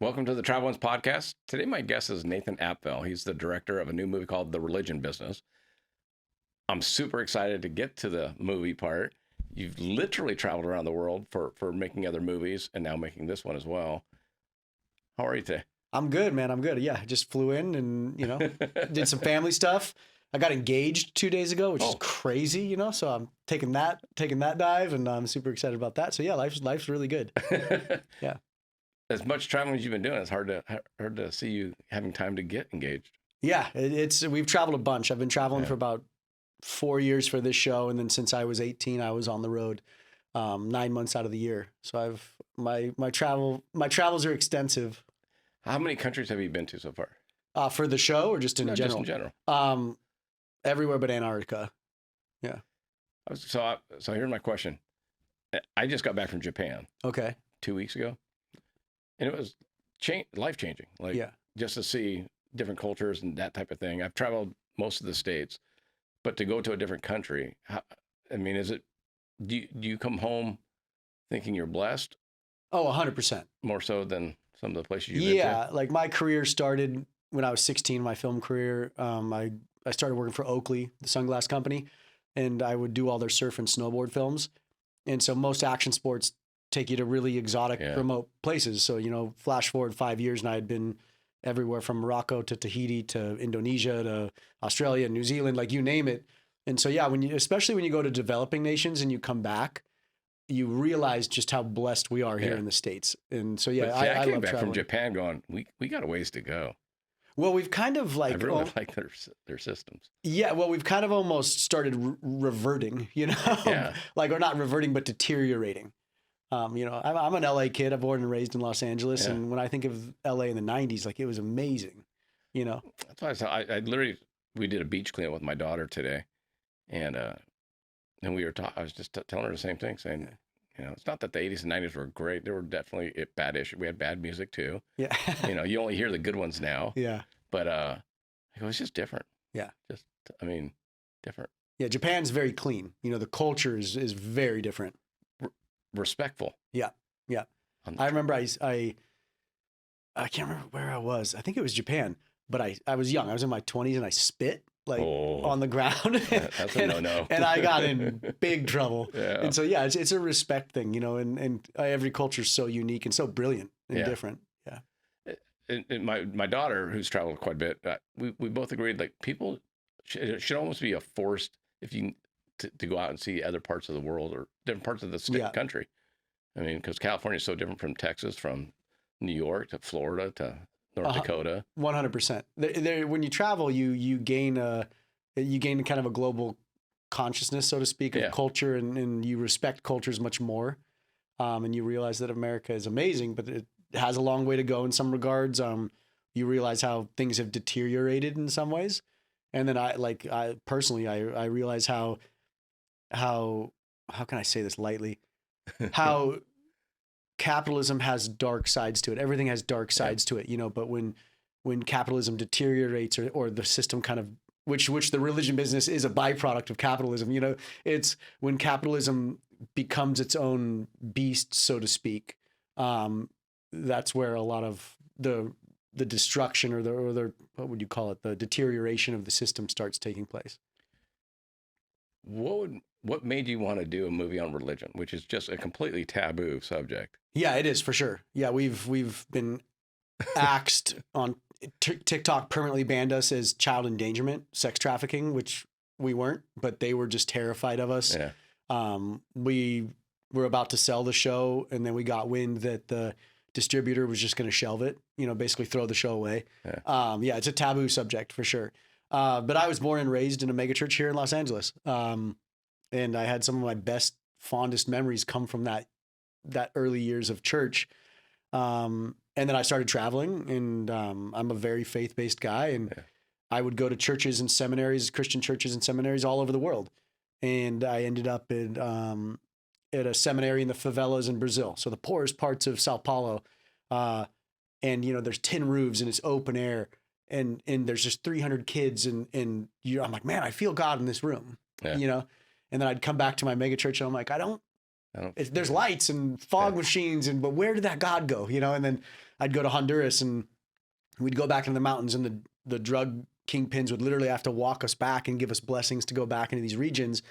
Welcome to the Travel Ones podcast. Today, my guest is Nathan Apffel. He's the director of a new movie called The Religion Business. I'm super excited to get to the movie part. You've literally traveled around the world for making other movies and now making this one as well. How are you today? I'm good, man. I'm good. Yeah, I just flew in and, did some family stuff. I got engaged 2 days ago, which is crazy, So I'm taking that dive, and I'm super excited about that. So yeah, life's really good. Yeah. As much traveling as you've been doing, it's hard to see you having time to get engaged. Yeah, we've traveled a bunch. I've been traveling for about 4 years for this show, and then since I was 18, I was on the road 9 months out of the year. So my travels are extensive. How many countries have you been to so far? For the show or just in general? Just in general. Everywhere but Antarctica. Yeah. So here's my question. I just got back from Japan. Okay. 2 weeks ago, and it was life-changing. Just to see different cultures and that type of thing. I've traveled most of the states, but to go to a different country, do you come home thinking you're blessed? Oh, 100%. More so than some of the places you've been to? Yeah, like my career started when I was 16, my film career. I started working for Oakley, the sunglass company, and I would do all their surf and snowboard films. And so most action sports take you to really exotic, remote places. So, flash forward 5 years and I had been everywhere from Morocco to Tahiti to Indonesia to Australia, New Zealand, like you name it. And so, yeah, especially when you go to developing nations and you come back, you realize just how blessed we are here in the States. And so, yeah, I came love back traveling. from Japan going, we got a ways to go. Well, we've kind of I really like their systems. Yeah, well, we've kind of almost started reverting, Yeah. or not reverting, but deteriorating. I'm an LA kid. I'm born and raised in Los Angeles. Yeah. And when I think of LA in the 90s, it was amazing, That's why I literally, we did a beach cleanup with my daughter today. And we were I was just telling her the same thing, saying, it's not that the 80s and 90s were great. There were definitely bad issues. We had bad music too. Yeah. You only hear the good ones now. Yeah. But it was just different. Yeah. Different. Yeah. Japan's very clean. The culture is very different. Respectful. Yeah. Yeah. I remember I can't remember where I was. I think it was Japan, but I was young. I was in my 20s and I spit on the ground. That's a no-no. And I got in big trouble. Yeah. And so, yeah, it's a respect thing, and every culture is so unique and so brilliant and different. Yeah. And my daughter, who's traveled quite a bit, we both agreed, people should almost be a forced, if you to go out and see other parts of the world or different parts of the country. Because California is so different from Texas, from New York to Florida to North Dakota. 100%. When you travel, you gain kind of a global consciousness, so to speak, of culture, and you respect cultures much more. And you realize that America is amazing, but it has a long way to go in some regards. You realize how things have deteriorated in some ways. And then I personally realize how can I say this lightly? How capitalism has dark sides to it. Everything has dark sides to it, but when capitalism deteriorates or the system kind of, which the religion business is a byproduct of capitalism, it's when capitalism becomes its own beast, so to speak. That's where a lot of the destruction or the what would you call it? The deterioration of the system starts taking place. What made you want to do a movie on religion, which is just a completely taboo subject? Yeah, it is for sure. Yeah, we've been axed on TikTok, permanently banned us as child endangerment, sex trafficking, which we weren't, but they were just terrified of us. Yeah. We were about to sell the show, and then we got wind that the distributor was just going to shelve it, basically throw the show away. Yeah. It's a taboo subject for sure. But I was born and raised in a megachurch here in Los Angeles. And I had some of my best, fondest memories come from that early years of church. And then I started traveling, and I'm a very faith-based guy, and I would go to churches and seminaries, Christian churches and seminaries all over the world. And I ended up at a seminary in the favelas in Brazil, so the poorest parts of Sao Paulo. And there's tin roofs and it's open air, and there's just 300 kids, and I'm like, man, I feel God in this room, And then I'd come back to my megachurch and I'm like, I don't There's lights and fog machines, but where did that God go? You know, and then I'd go to Honduras and we'd go back into the mountains, and the drug kingpins would literally have to walk us back and give us blessings to go back into these regions.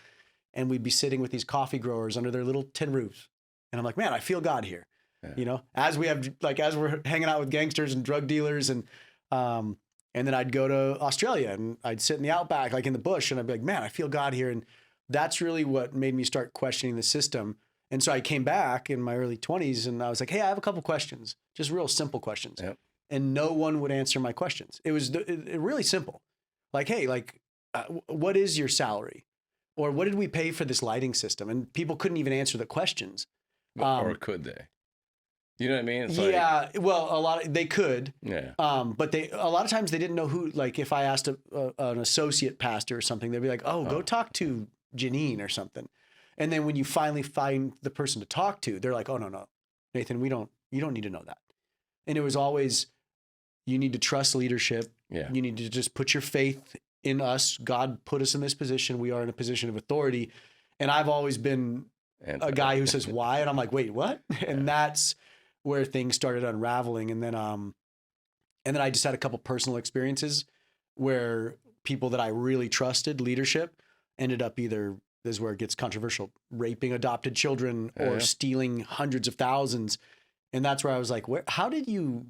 And we'd be sitting with these coffee growers under their little tin roofs. And I'm like, man, I feel God here. Yeah. You know, as we're hanging out with gangsters and drug dealers, and then I'd go to Australia and I'd sit in the outback, like in the bush, and I'd be like, man, I feel God here. And that's really what made me start questioning the system. And so I came back in my early 20s and I was like, hey, I have a couple questions, just real simple questions. Yep. And no one would answer my questions. It was really simple. Like, hey, what is your salary? Or what did we pay for this lighting system? And people couldn't even answer the questions. Or could they? You know what I mean? It's well, they could. Yeah. But a lot of times they didn't know who. Like if I asked an associate pastor or something, they'd be like, "Oh, go talk to Janine or something." And then when you finally find the person to talk to, they're like, "Oh no, Nathan, you don't need to know that." And it was always, you need to trust leadership. Yeah. You need to just put your faith in us. God put us in this position. We are in a position of authority. And I've always been a guy who says why, and I'm like, wait, what? And that's where things started unraveling. And then I just had a couple personal experiences where people that I really trusted, leadership, ended up either, this is where it gets controversial, raping adopted children or stealing hundreds of thousands. And that's where I was like, how did you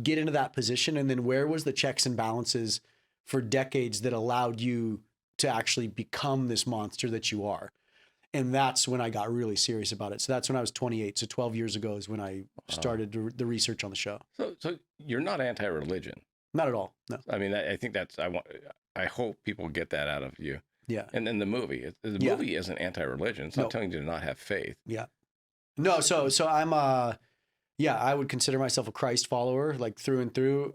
get into that position? And then where was the checks and balances for decades that allowed you to actually become this monster that you are? And that's when I got really serious about it. So that's when I was 28. So 12 years ago is when I started the research on the show. So you're not anti-religion? Not at all. No. I mean, I think I hope people get that out of you. Yeah. And then the movie movie isn't anti-religion. It's not telling you to not have faith. Yeah. No. So I'm I would consider myself a Christ follower, like through and through.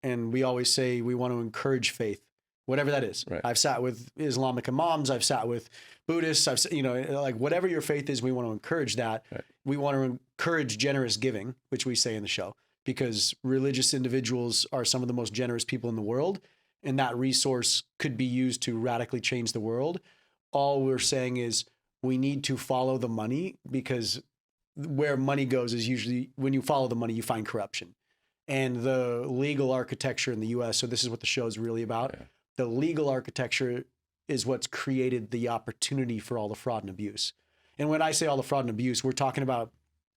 And we always say we want to encourage faith, whatever that is. Right. I've sat with Islamic imams. I've sat with Buddhists. Like whatever your faith is, we want to encourage that. Right. We want to encourage generous giving, which we say in the show, because religious individuals are some of the most generous people in the world. And that resource could be used to radically change the world. All we're saying is we need to follow the money, because where money goes is usually, when you follow the money, you find corruption. And the legal architecture in the US, so this is what the show is really about. Yeah. The legal architecture is what's created the opportunity for all the fraud and abuse. And when I say all the fraud and abuse, we're talking about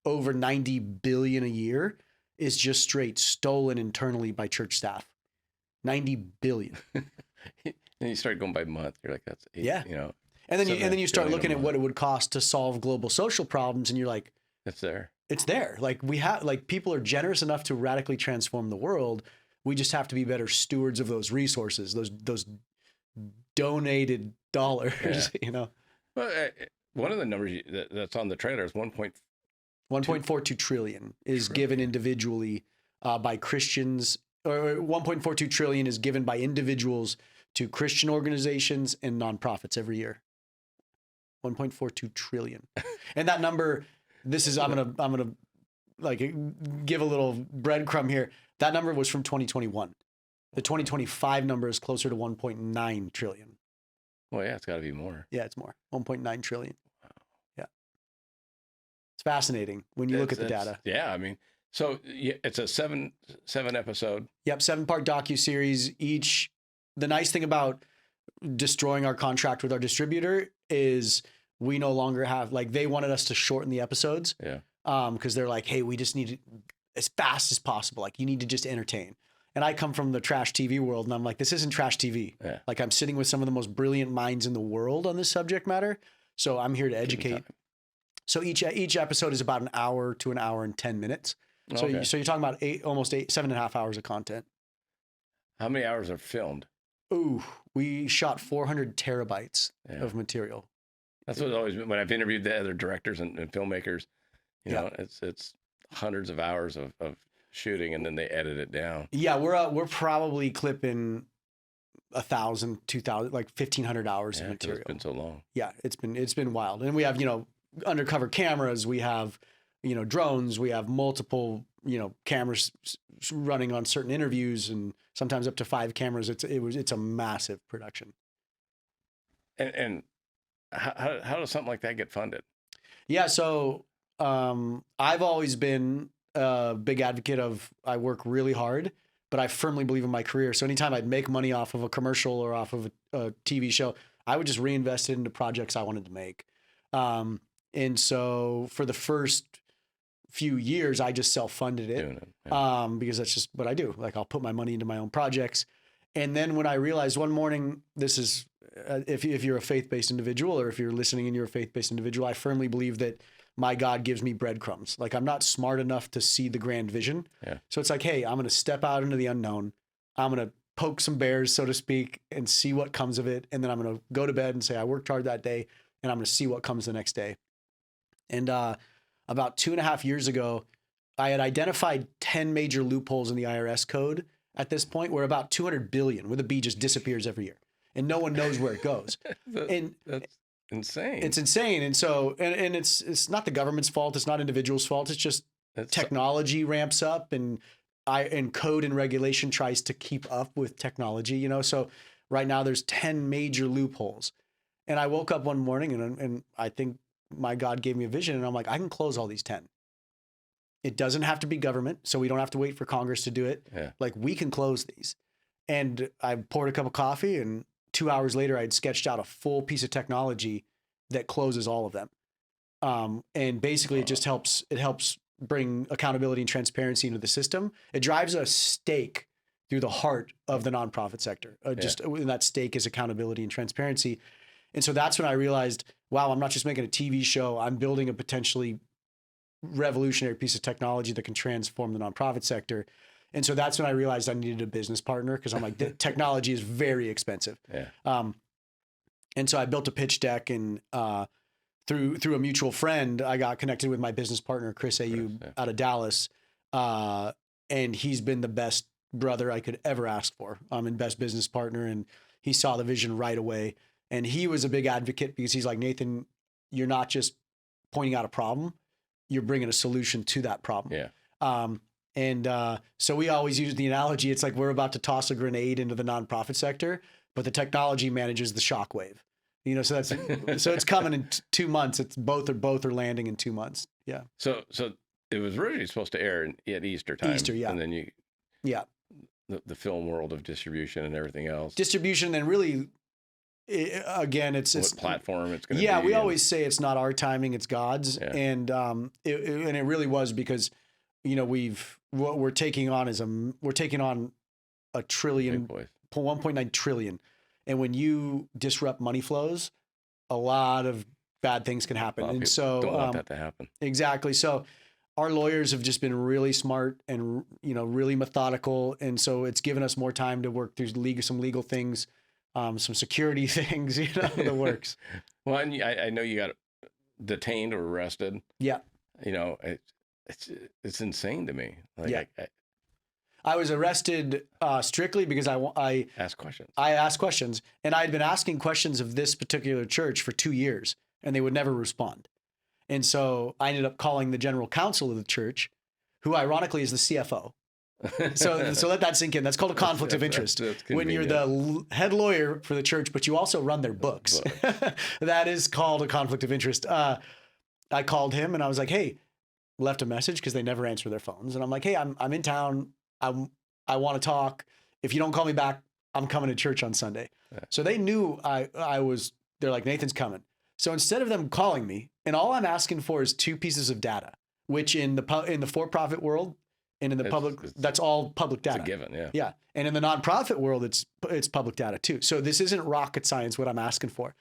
over 90 billion a year is just straight stolen internally by church staff. 90 billion. And you start going by month. You're like, that's eight, yeah. You know. And then you start looking at what it would cost to solve global social problems, and you're like, it's there. It's there. Like people are generous enough to radically transform the world. We just have to be better stewards of those resources, those donated dollars, you know. Well, one of the numbers that's on the trailer is 1.42 trillion is given individually by Christians, or 1.42 trillion is given by individuals to Christian organizations and nonprofits every year. 1.42 trillion. And that number, I'm gonna like give a little breadcrumb here. That number was from 2021. The 2025 number is closer to 1.9 trillion. Well, yeah, it's got to be more. Yeah, it's more. 1.9 trillion. Wow. Yeah. It's fascinating when you look at the data. Yeah, I mean, so it's a seven episode. Yep, 7-part docuseries each. The nice thing about destroying our contract with our distributor is we no longer have, like, they wanted us to shorten the episodes. Yeah. Because they're like, hey, we just need it as fast as possible. Like, you need to just entertain. And I come from the trash TV world, and I'm like, this isn't trash TV. Yeah. Like, I'm sitting with some of the most brilliant minds in the world on this subject matter. So I'm here to educate. So each episode is about an hour to an hour and 10 minutes. So, okay. So you're talking about 7.5 hours of content. How many hours are filmed? Ooh, we shot 400 terabytes of material. That's what always, when I've interviewed the other directors and filmmakers, you know, it's hundreds of hours of shooting, and then they edit it down. Yeah, we're probably clipping 1,000, 2,000, like 1,500 hours of material. It's been so long. Yeah, it's been wild. And we have, undercover cameras, we have, drones, we have multiple, cameras running on certain interviews, and sometimes up to 5 cameras. It's a massive production. And how does something like that get funded? Yeah. So I've always been a big advocate of I work really hard, but I firmly believe in my career. So anytime I'd make money off of a commercial or off of a TV show, I would just reinvest it into projects I wanted to make. And so for the first few years, I just self-funded it, because that's just what I do. Like I'll put my money into my own projects. And then when I realized one morning, this is, if you're a faith-based individual or if you're listening and you're a faith-based individual, I firmly believe that my God gives me breadcrumbs. Like I'm not smart enough to see the grand vision. Yeah. So it's like, hey, I'm going to step out into the unknown. I'm going to poke some bears, so to speak, and see what comes of it. And then I'm going to go to bed and say, I worked hard that day, and I'm going to see what comes the next day. And about 2.5 years ago, I had identified 10 major loopholes in the IRS code at this point where about 200 billion with a B just disappears every year and no one knows where it goes. That's insane. It's insane. And so, and it's not the government's fault. It's not individuals' fault. It's just technology ramps up and code and regulation tries to keep up with technology, you know? So right now there's 10 major loopholes. And I woke up one morning and I think my God gave me a vision and I'm like, I can close all these 10. It doesn't have to be government. So we don't have to wait for Congress to do it. Yeah. Like we can close these. And I poured a cup of coffee and 2 hours later, I had sketched out a full piece of technology that closes all of them. And basically it just helps bring accountability and transparency into the system. It drives a stake through the heart of the nonprofit sector. And that stake is accountability and transparency. And so that's when I realized, wow, I'm not just making a TV show. I'm building a potentially revolutionary piece of technology that can transform the nonprofit sector. And so that's when I realized I needed a business partner because I'm like, the technology is very expensive. Yeah. And so I built a pitch deck and through a mutual friend, I got connected with my business partner, Chris Ayub, out of Dallas. And he's been the best brother I could ever ask for, and best business partner. And he saw the vision right away. And he was a big advocate because he's like, Nathan, you're not just pointing out a problem, you're bringing a solution to that problem. Yeah. So we always use the analogy. It's like we're about to toss a grenade into the nonprofit sector, but the technology manages the shockwave. You know, so it's coming in 2 months. It's both are landing in 2 months. Yeah. So it was originally supposed to air at Easter time. Easter, yeah. And then the film world of distribution and everything else. Distribution and really. Again, it's what platform it's going to be. Yeah, we always say it's not our timing, it's God's. Yeah. And it really was because, you know, what we're taking on a trillion, 1.9 trillion. And when you disrupt money flows, a lot of bad things can happen. And so don't want that to happen. Exactly. So our lawyers have just been really smart and, you know, really methodical. And so it's given us more time to work through some legal things. Some security things, you know, the works. Well, and I know you got detained or arrested. Yeah. You know, it's insane to me. Like, yeah. I was arrested strictly because I asked questions. I asked questions, and I had been asking questions of this particular church for 2 years, and they would never respond. And so I ended up calling the general counsel of the church, who ironically is the CFO. So let that sink in. That's called a conflict of interest. When you're the head lawyer for the church, but you also run their books. That is called a conflict of interest. I called him and I was like, hey, left a message because they never answer their phones. And I'm like, hey, I'm in town. I want to talk. If you don't call me back, I'm coming to church on Sunday. Yeah. So they knew they're like, Nathan's coming. So instead of them calling me, and all I'm asking for is 2 pieces of data, which in the for-profit world, and in the public, that's all public data. It's a given, yeah. Yeah. And in the nonprofit world, it's public data too. So this isn't rocket science, what I'm asking for.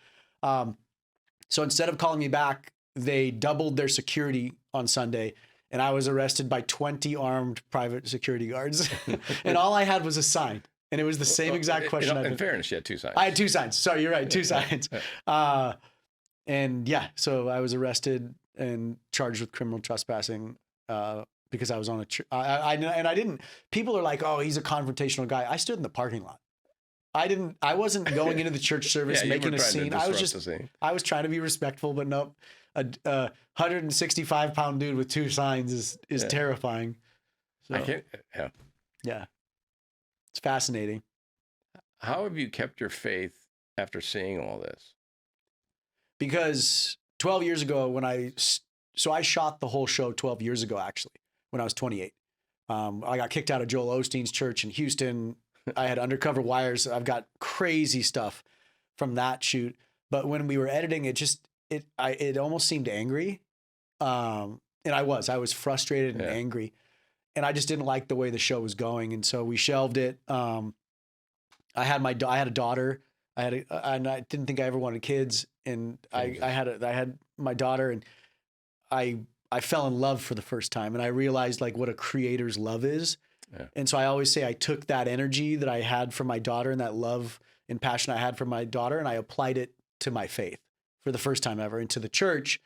So instead of calling me back, they doubled their security on Sunday, and I was arrested by 20 armed private security guards. And all I had was a sign. And it was the same exact question. In fairness, you had 2 signs. I had 2 signs. Sorry, you're right. 2 signs. And yeah, so I was arrested and charged with criminal trespassing, because I was on I didn't, people are like, oh, he's a confrontational guy. I stood in the parking lot. I wasn't going into the church service, making a scene. I was trying to be respectful, but nope. A 165-pound dude with 2 signs is terrifying. So, I can't, yeah. It's fascinating. How have you kept your faith after seeing all this? Because 12 years ago so I shot the whole show 12 years ago, actually, when I was 28. I got kicked out of Joel Osteen's church in Houston. I had undercover wires. I've got crazy stuff from that shoot. But when we were editing, it almost seemed angry. And I was frustrated and angry. And I just didn't like the way the show was going. And so we shelved it. I had a daughter. And I didn't think I ever wanted kids. And I had my daughter, and I fell in love for the first time. And I realized like what a creator's love is. Yeah. And so I always say I took that energy that I had for my daughter and that love and passion I had for my daughter, and I applied it to my faith for the first time ever, into the church.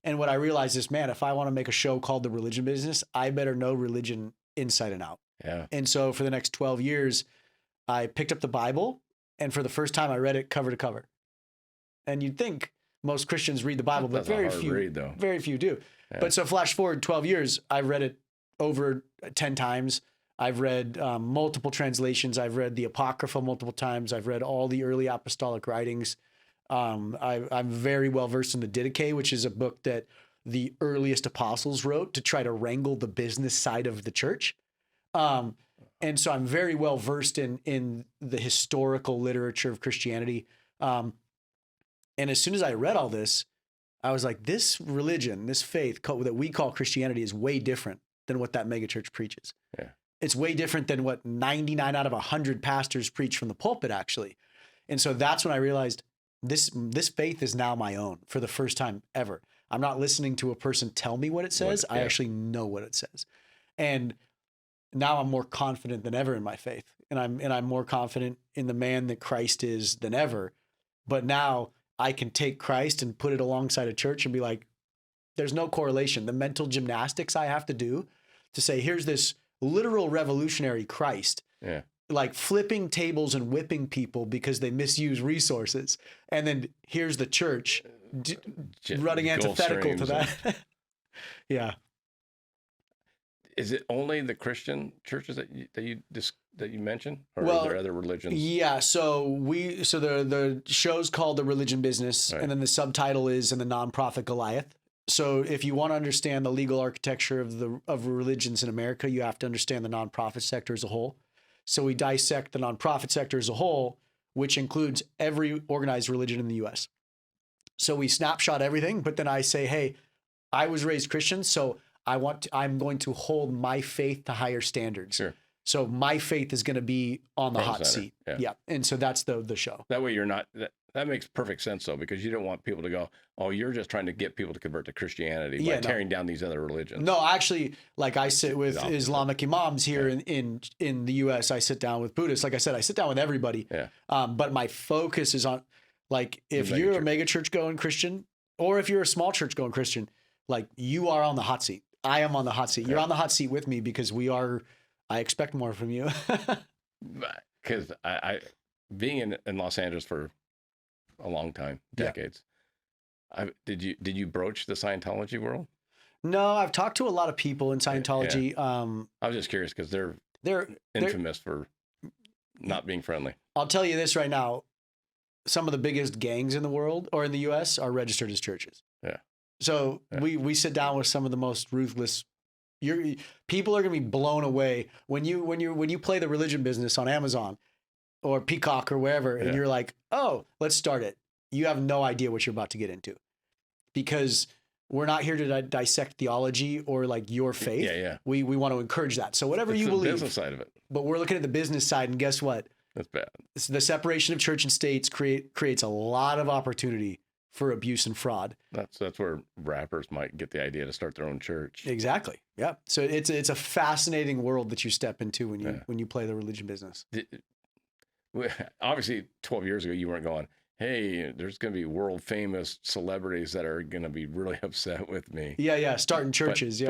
And what I realized is, man, if I want to make a show called The Religion Business, I better know religion inside and out. Yeah. And so for the next 12 years, I picked up the Bible, and for the first time I read it cover to cover. And you'd think most Christians read the Bible, but very few do. Yeah. But so flash forward 12 years, I've read it over 10 times. I've read multiple translations. I've read the Apocrypha multiple times. I've read all the early apostolic writings. I'm very well versed in the Didache, which is a book that the earliest apostles wrote to try to wrangle the business side of the church. And so I'm very well versed in the historical literature of Christianity. And as soon as I read all this, I was like, this religion, this faith that we call Christianity is way different than what that megachurch preaches. Yeah. It's way different than what 99 out of 100 pastors preach from the pulpit, actually. And so that's when I realized this faith is now my own for the first time ever. I'm not listening to a person tell me what it says. I actually know what it says. And now I'm more confident than ever in my faith. And I'm more confident in the man that Christ is than ever. But now I can take Christ and put it alongside a church and be like, there's no correlation. The mental gymnastics I have to do to say, here's this literal revolutionary Christ, like flipping tables and whipping people because they misuse resources. And then here's the church running antithetical to that. Yeah. Is it only the Christian churches that you mentioned, or are there other religions? Yeah. So the show's called The Religion Business, right. And then the subtitle is "In the Nonprofit Goliath." So if you want to understand the legal architecture of religions in America, you have to understand the nonprofit sector as a whole. So we dissect the nonprofit sector as a whole, which includes every organized religion in the U.S. So we snapshot everything, but then I say, hey, I was raised Christian, so I'm going to hold my faith to higher standards. Sure. So my faith is going to be on the hot seat. Yeah. And so that's the show. That way you're not, that makes perfect sense though, because you don't want people to go, oh, you're just trying to get people to convert to Christianity by tearing down these other religions. No, actually, like I sit with Islamic imams here in the US. I sit down with Buddhists. Like I said, I sit down with everybody. Yeah. But my focus is on, like, if you're a mega church going Christian, or if you're a small church going Christian, like, you are on the hot seat. I am on the hot seat. You're on the hot seat with me because I expect more from you. Because I being in Los Angeles for a long time, decades. Yeah. Did you broach the Scientology world? No, I've talked to a lot of people in Scientology. Yeah. I was just curious because they're infamous for not being friendly. I'll tell you this right now. Some of the biggest gangs in the world or in the US are registered as churches. Yeah. So we sit down with some of the most ruthless. People are going to be blown away when you play The Religion Business on Amazon or Peacock or wherever, and you're like, oh, let's start it. You have no idea what you're about to get into, because we're not here to dissect theology or like your faith. Yeah. We want to encourage that. So whatever you believe, the business side of it. But we're looking at the business side, and guess what? That's bad. The separation of church and states creates a lot of opportunity for abuse and fraud. That's where rappers might get the idea to start their own church. Exactly. Yeah. So it's a fascinating world that you step into when you play The Religion Business. Obviously, 12 years ago, you weren't going, hey, there's going to be world famous celebrities that are going to be really upset with me. Yeah. Starting churches.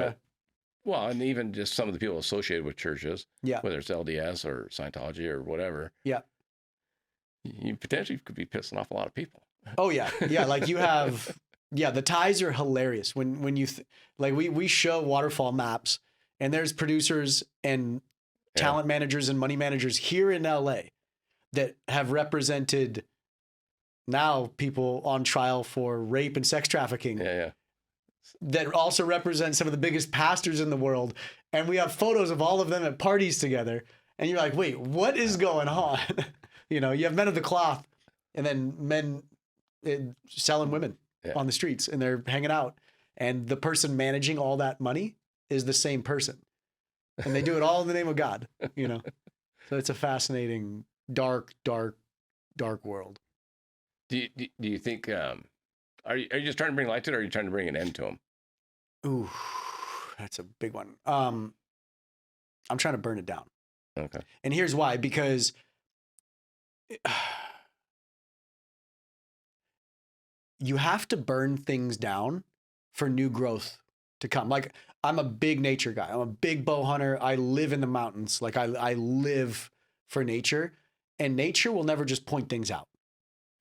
Well, and even just some of the people associated with churches, whether it's LDS or Scientology or whatever. Yeah. You potentially could be pissing off a lot of people. Oh yeah. Like you have, the ties are hilarious when you like we show waterfall maps, and there's producers and talent managers and money managers here in LA that have represented now people on trial for rape and sex trafficking. Yeah. That also represent some of the biggest pastors in the world. And we have photos of all of them at parties together. And you're like, wait, what is going on? You have men of the cloth and then men selling women on the streets and they're hanging out. And the person managing all that money is the same person. And they do it all in the name of God, So it's a fascinating, dark world. Do you think, are you just trying to bring light to it, or are you trying to bring an end to them? Ooh, that's a big one. I'm trying to burn it down. Okay. And here's why, because you have to burn things down for new growth to come. Like, I'm a big nature guy. I'm a big bow hunter. I live in the mountains. Like, I live for nature, and nature will never just point things out.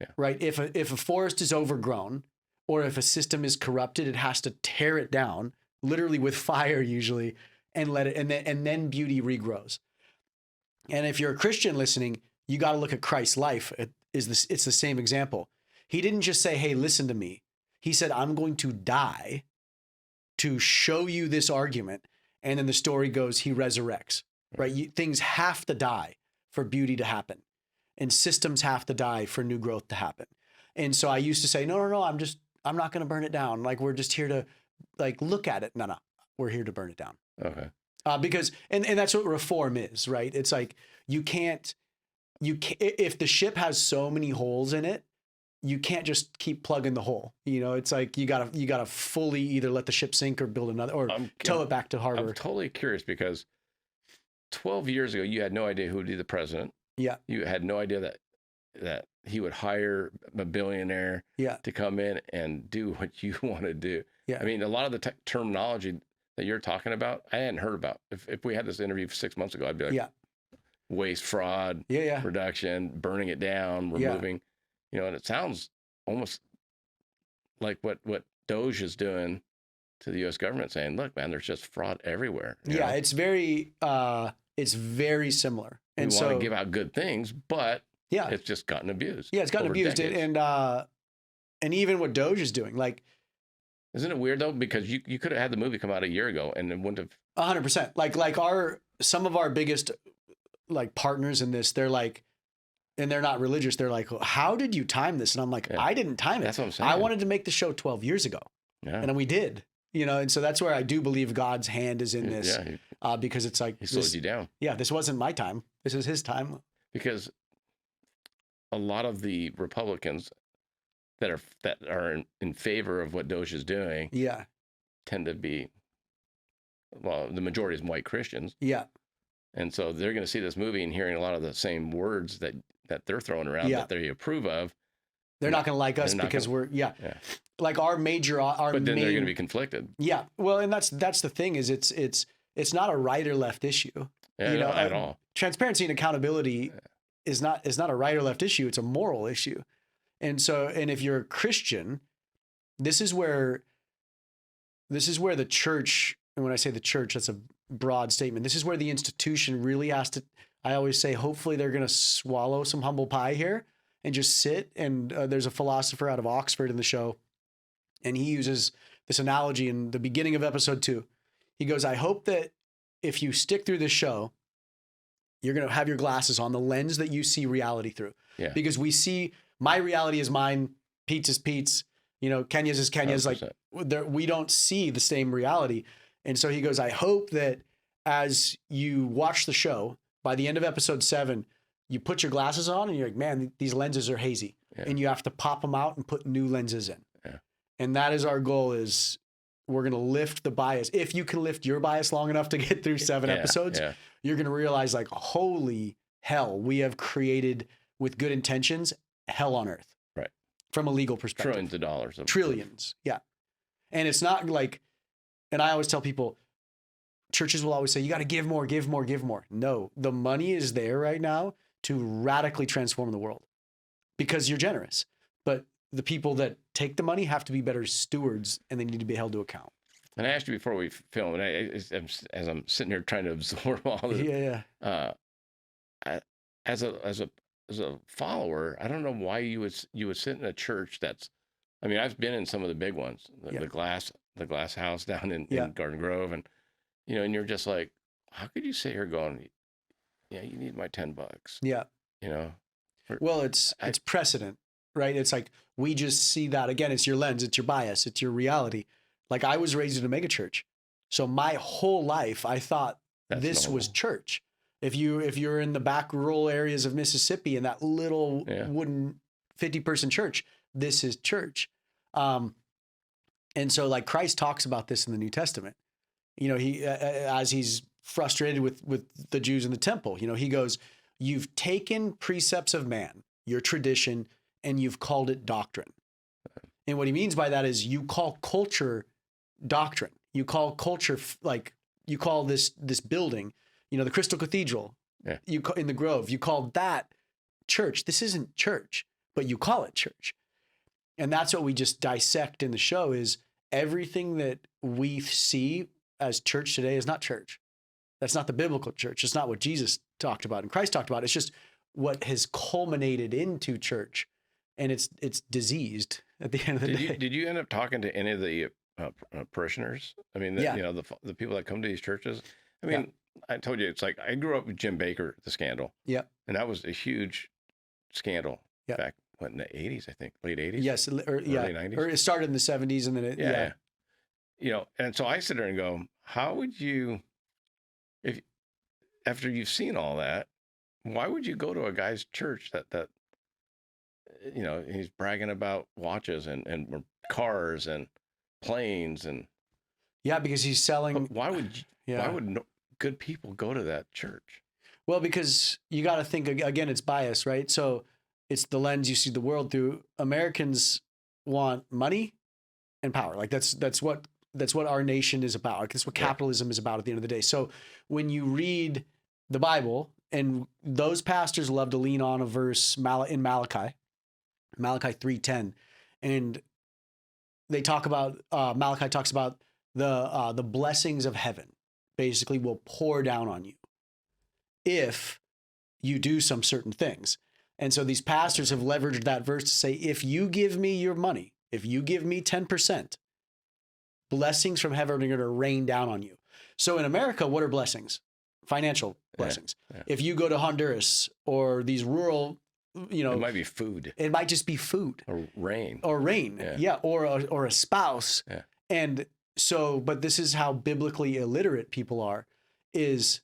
Yeah. Right? If a forest is overgrown or if a system is corrupted, it has to tear it down, literally with fire usually, and let it, and then beauty regrows. And if you're a Christian listening, you got to look at Christ's life. It's the same example. He didn't just say, hey, listen to me. He said, I'm going to die to show you this argument. And then the story goes, he resurrects, right? Things have to die for beauty to happen. And systems have to die for new growth to happen. And so I used to say, no, I'm not going to burn it down. Like, we're just here to look at it. No, we're here to burn it down. Okay. Because, and that's what reform is, right? It's like, you can't, if the ship has so many holes in it, you can't just keep plugging the hole. It's like, you gotta fully either let the ship sink or build another, or tow it back to harbor. I'm totally curious, because 12 years ago, you had no idea who would be the president. Yeah. You had no idea that he would hire a billionaire to come in and do what you want to do. Yeah. I mean, a lot of the terminology that you're talking about, I hadn't heard about. If we had this interview 6 months ago, I'd be like, waste, fraud, reduction, burning it down, removing, and it sounds almost like what Doge is doing to the U.S. government, saying, look, man, there's just fraud everywhere. You know? It's very similar. We want to give out good things, but it's just gotten abused. Yeah, it's gotten abused. Decades. And even what Doge is doing, like, isn't it weird though? Because you could have had the movie come out a year ago and it wouldn't have. 100%. Like some of our biggest partners in this, they're like, and they're not religious. They're like, how did you time this? And I'm like, I didn't time it. That's what I'm saying. I wanted to make the show 12 years ago. Yeah. And then we did. And so that's where I do believe God's hand is in this. Because it's like, he slowed you down. Yeah, this wasn't my time. This is his time. Because a lot of the Republicans that are in favor of what Doge is doing, tend to be, well, the majority is white Christians. Yeah. And so they're going to see this movie and hearing a lot of the same words that they're throwing around that they approve of. They're not going to like us because we're like our but then they're going to be conflicted. Yeah. Well, and that's the thing is it's not a right or left issue. Yeah, no, at all. Transparency and accountability is not a right or left issue. It's a moral issue. And if you're a Christian, this is where the church, and when I say the church, that's a broad statement. This is where the institution really has to, I always say, hopefully they're going to swallow some humble pie here and just sit. And there's a philosopher out of Oxford in the show, and he uses this analogy in the beginning of episode 2. He goes, I hope that if you stick through this show, you're going to have your glasses on, the lens that you see reality through. Yeah. Because we see, my reality is mine, Pete's is Pete's, Kenya's is Kenya's. 100%. Like, we don't see the same reality. And so he goes, I hope that as you watch the show, by the end of episode 7, you put your glasses on and you're like, man, these lenses are hazy. Yeah. And you have to pop them out and put new lenses in. Yeah. And that is our goal, is we're going to lift the bias. If you can lift your bias long enough to get through 7 episodes, you're going to realize, like, holy hell, we have created, with good intentions, hell on earth. Right. From a legal perspective. Trillions of dollars. Trillions. Yeah. And it's not like, and I always tell people, churches will always say, you got to give more, give more, give more. No, the money is there right now to radically transform the world because you're generous. But the people that take the money have to be better stewards, and they need to be held to account. And I asked you before we film, and as I'm sitting here trying to absorb all this, as a a follower, I don't know why you would sit in a church that's, I mean, I've been in some of the big ones, the glass house down in Garden Grove, and and you're just like, how could you sit here going, yeah, you need my $10, Yeah. Well, it's precedent, right? It's like, we just see that. Again, it's your lens, it's your bias, it's your reality. Like, I was raised in a mega church. So my whole life, I thought this was church. If you're in the back rural areas of Mississippi in that little wooden 50-person church, this is church. And so, like, Christ talks about this in the New Testament. He as he's frustrated with the Jews in the temple, he goes, you've taken precepts of man, your tradition, and you've called it doctrine. And what he means by that is, you call culture doctrine. You call culture, like, you call this building, the Crystal Cathedral, in the Grove, you call that church. This isn't church, but you call it church. And that's what we just dissect in the show, is everything that we see as church today is not church. That's not the biblical church. It's not what Jesus talked about and Christ talked about. It's just what has culminated into church, and it's diseased at the end of the day. Did you end up talking to any of the parishioners? I mean, the people that come to these churches. I mean, I told you, it's like, I grew up with Jim Baker, the scandal. Yeah. And that was a huge scandal back in the 80s, I think, late 80s. Yes, early 90s. Or it started in the 70s, and then and so I sit there and go, how would you, if after you've seen all that, why would you go to a guy's church that he's bragging about watches and cars and planes and because he's selling. Why would good people go to that church? Well, because you got to think, again, it's bias, right? So it's the lens you see the world through. Americans want money and power. Like, that's what our nation is about. Like, that's what capitalism is about at the end of the day. So when you read the Bible, and those pastors love to lean on a verse in Malachi 3:10, and they talk about Malachi talks about the blessings of heaven basically will pour down on you if you do some certain things. And so these pastors have leveraged that verse to say, if you give me your money, if you give me 10%, blessings from heaven are going to rain down on you. So in America, what are blessings? Financial blessings. Yeah. If you go to Honduras or these rural, it might be food. It might just be food or rain. Or a spouse. Yeah. And so, but this is how biblically illiterate people are, is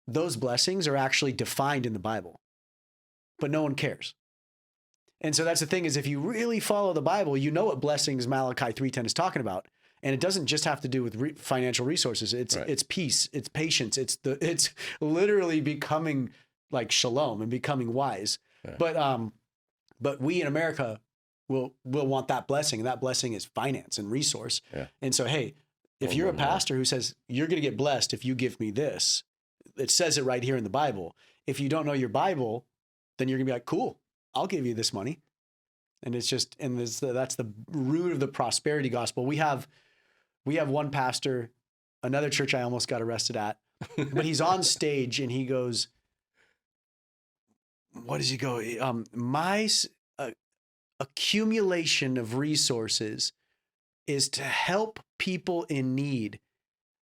those blessings are actually defined in the Bible, but no one cares. And so that's the thing, is if you really follow the Bible, you know what blessings Malachi 3:10 is talking about. And it doesn't just have to do with financial resources. It's peace, it's patience, it's literally becoming like shalom and becoming wise. Yeah. But we in America will want that blessing, and that blessing is finance and resource. Yeah. And so, hey, if you're a pastor who says you're going to get blessed if you give me this, it says it right here in the Bible. If you don't know your Bible, then you're gonna be like, cool, I'll give you this money. And it's just, and that's the root of the prosperity gospel. We have one pastor, another church I almost got arrested at, but he's on stage and he goes, what does he go? My accumulation of resources is to help people in need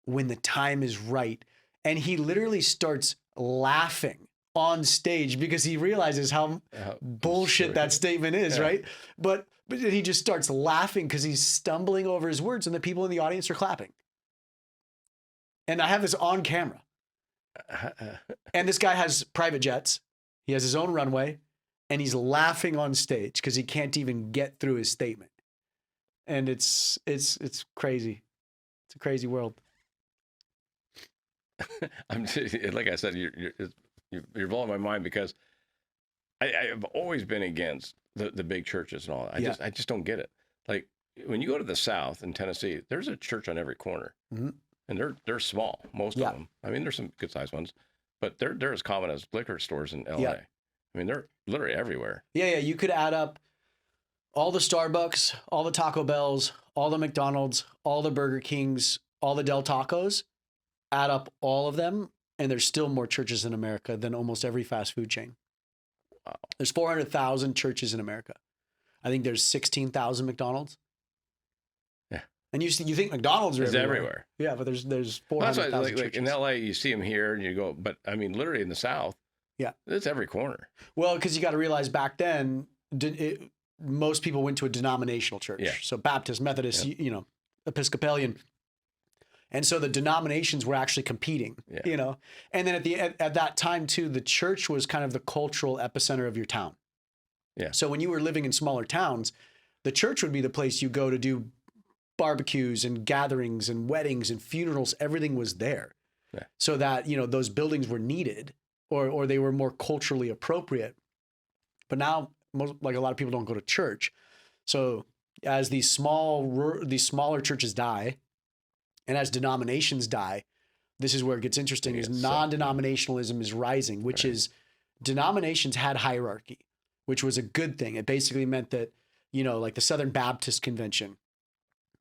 when the time is right. And he literally starts laughing on stage because he realizes how bullshit that statement is, right? But he just starts laughing because he's stumbling over his words, and the people in the audience are clapping. And I have this on camera. And this guy has private jets. He has his own runway, and he's laughing on stage because he can't even get through his statement. And it's crazy. It's a crazy world. I'm just, like I said, you're blowing my mind, because I've always been against the big churches and all that. I just don't get it. Like, when you go to the South in Tennessee, there's a church on every corner, and they're small, most of them. I mean, there's some good sized ones, but they're as common as liquor stores in LA. I mean, they're literally everywhere. Yeah. You could add up all the Starbucks, all the Taco Bells, all the McDonald's, all the Burger Kings, all the Del Tacos, add up all of them, and there's still more churches in America than almost every fast food chain. There's 400,000 churches in America. I think there's 16,000 McDonald's. Yeah. And you think McDonald's are everywhere. Yeah, but there's Well, that's 400,000 why, churches. like in LA, you see them here and you go, but I mean, literally in the South, yeah, it's every corner. Well, because you got to realize back then, most people went to a denominational church. Yeah. So Baptist, Methodist, Episcopalian. And so the denominations were actually competing, and then at that time too, the church was kind of the cultural epicenter of your town. Yeah. So when you were living in smaller towns, the church would be the place you go to do barbecues and gatherings and weddings and funerals. Everything was there. Yeah. So that, those buildings were needed or they were more culturally appropriate. But now, like a lot of people don't go to church. So as these smaller churches die, and as denominations die, this is where it gets interesting, is non-denominationalism is rising, which is denominations had hierarchy, which was a good thing. It basically meant that, like the Southern Baptist Convention,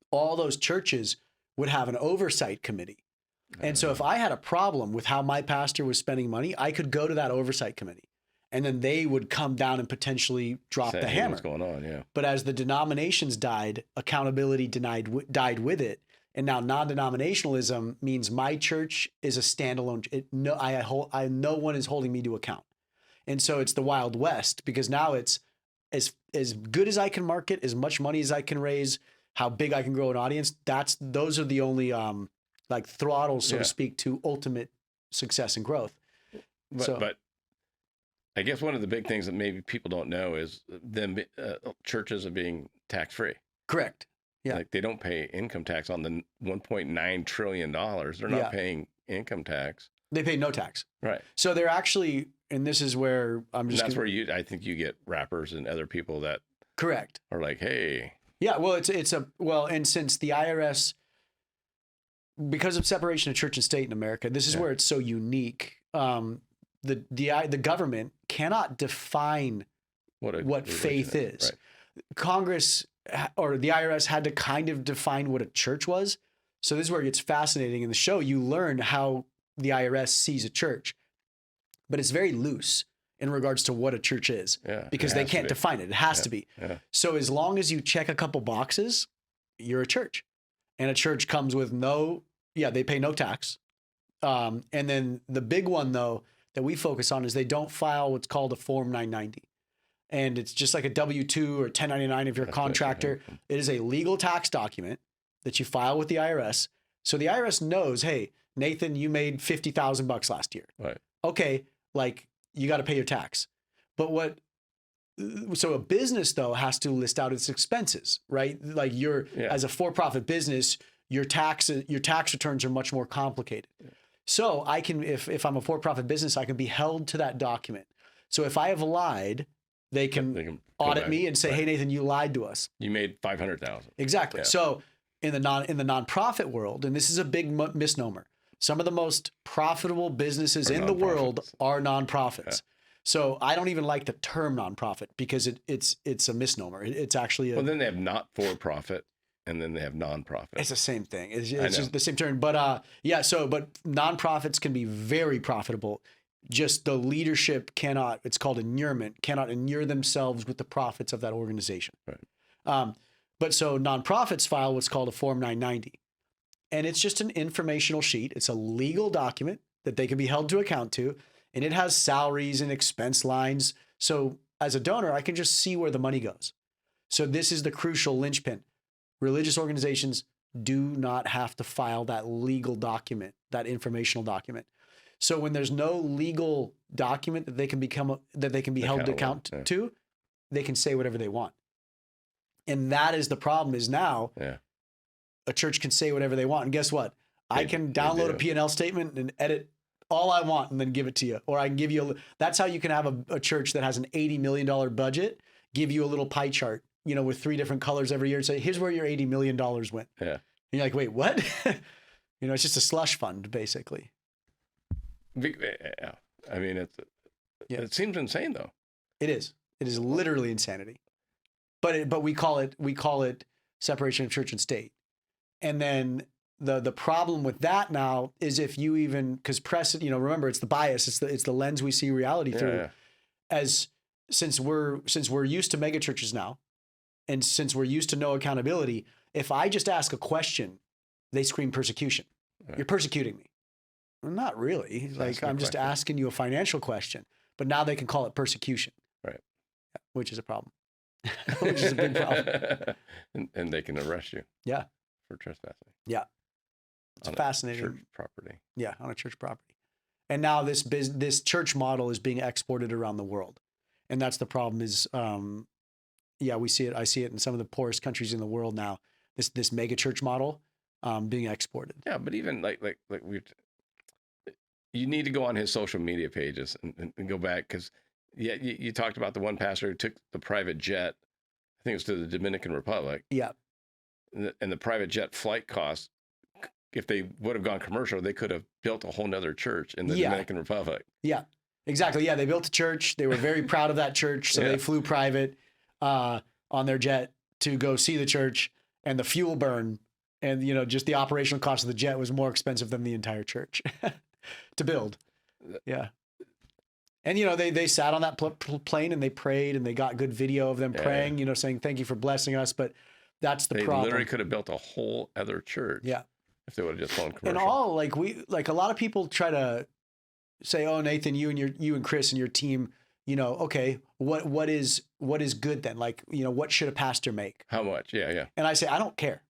all those churches would have an oversight committee. And so if I had a problem with how my pastor was spending money, I could go to that oversight committee. And then they would come down and potentially drop the hammer. What's going on, yeah. But as the denominations died, accountability died with it. And now non-denominationalism means my church is a standalone. No one is holding me to account. And so it's the Wild West, because now it's as good as I can market, as much money as I can raise, how big I can grow an audience. Those are the only like throttles, so to speak, to ultimate success and growth. But I guess one of the big things that maybe people don't know is churches are being tax-free. Correct. Yeah. Like they don't pay income tax on the $1.9 trillion. They're not paying income tax. They pay no tax. Right. So they're actually, and this is where where I think you get rappers and other people that correct are like, hey. Yeah. Well, and since the IRS, because of separation of church and state in America, this is where it's so unique. The government cannot define what faith is. Right. Congress or the IRS had to kind of define what a church was. So this is where it gets fascinating. In the show, you learn how the IRS sees a church, but it's very loose in regards to what a church is because they can't define it. It has to be. Yeah. So as long as you check a couple boxes, you're a church, and a church comes with they pay no tax. And then the big one though, that we focus on is they don't file what's called a Form 990. And it's just like a W-2 or 1099 if you're a contractor. It is a legal tax document that you file with the IRS. So the IRS knows, hey, Nathan, you made $50,000 last year. Right. Okay, like you got to pay your tax. But so a business though has to list out its expenses, right? Like as a for-profit business, your tax returns are much more complicated. Yeah. So I can, if I'm a for-profit business, I can be held to that document. So if I have lied, they can audit me and say, hey, Nathan, you lied to us. You made $500,000. Exactly. Yeah. So in the nonprofit world, and this is a big misnomer, some of the most profitable businesses in the world are nonprofits. Yeah. So I don't even like the term nonprofit because it's a misnomer. It's actually well, then they have not for profit. And then they have nonprofit. It's the same thing. It's just the same term. But but nonprofits can be very profitable. Just the leadership it's called inurement, cannot inure themselves with the profits of that organization. Right. But so nonprofits file what's called a Form 990. And it's just an informational sheet. It's a legal document that they can be held to account to. And it has salaries and expense lines. So as a donor, I can just see where the money goes. So this is the crucial linchpin. Religious organizations do not have to file that legal document, that informational document. So when there's no legal document that they can be held to account to, they can say whatever they want. And that is the problem is now a church can say whatever they want. And guess what? I can download a P&L statement and edit all I want and then give it to you. Or I can give you that's how you can have a church that has an $80 million budget, give you a little pie chart, with 3 different colors every year and say, here's where your $80 million went. Yeah. And you're like, wait, what? It's just a slush fund, basically. I mean, it seems insane though. It is. It is literally insanity. But we call it separation of church and state. And then the problem with that now is if you even, because press, remember it's the bias, it's the lens we see reality through. Yeah. since we're used to mega churches now, and since we're used to no accountability, if I just ask a question, they scream persecution. Right. You're persecuting me. Well, not really. Like, I'm just asking you a financial question, but now they can call it persecution. Right. Which is a problem. Which is a big problem. and they can arrest you. Yeah. For trespassing. Yeah. It's fascinating. Church property. Yeah, on a church property. And now this church model is being exported around the world. And that's the problem is, we see it. I see it in some of the poorest countries in the world now, this mega church model being exported. Yeah, but even like you need to go on his social media pages and go back, because you talked about the one pastor who took the private jet, I think it was to the Dominican Republic. Yeah. And the private jet flight costs, if they would have gone commercial, they could have built a whole nother church in the Dominican Republic. Yeah, exactly. Yeah, they built a church. They were very proud of that church. So they flew private on their jet to go see the church, and the fuel burn and, just the operational cost of the jet was more expensive than the entire church to build. Yeah. And, they sat on that plane and they prayed, and they got good video of them praying, saying, thank you for blessing us. But that's the problem. They literally could have built a whole other church. Yeah. If they would have just flown commercial. And all a lot of people try to say, oh, Nathan, you and Chris and your team, okay, what is good then? Like, what should a pastor make? How much? Yeah. And I say, I don't care.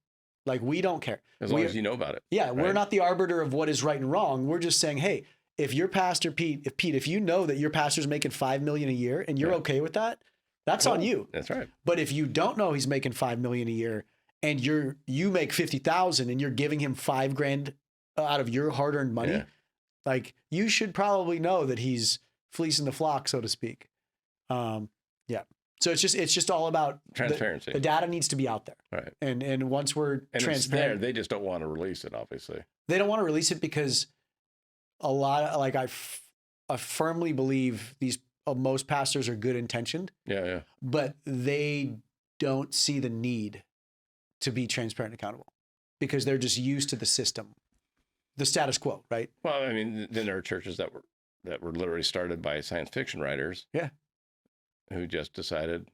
Like, we don't care. As long as you know about it. Yeah. Right? We're not the arbiter of what is right and wrong. We're just saying, hey, if your pastor, if you know that your pastor's making $5 million a year and you're okay with that, that's on you. That's right. But if you don't know he's making $5 million a year, and you make 50,000 and you're giving him $5,000 out of your hard-earned money, like, you should probably know that he's fleecing the flock, so to speak. So it's just all about transparency. The data needs to be out there. Right. And once we're transparent, it's there, they just don't want to release it, obviously. They don't want to release it because a lot of, like, I firmly believe most pastors are good intentioned. Yeah. But they don't see the need to be transparent and accountable because they're just used to the system, the status quo, right? Well, I mean, then there are churches that were literally started by science fiction writers. Yeah. Who just decided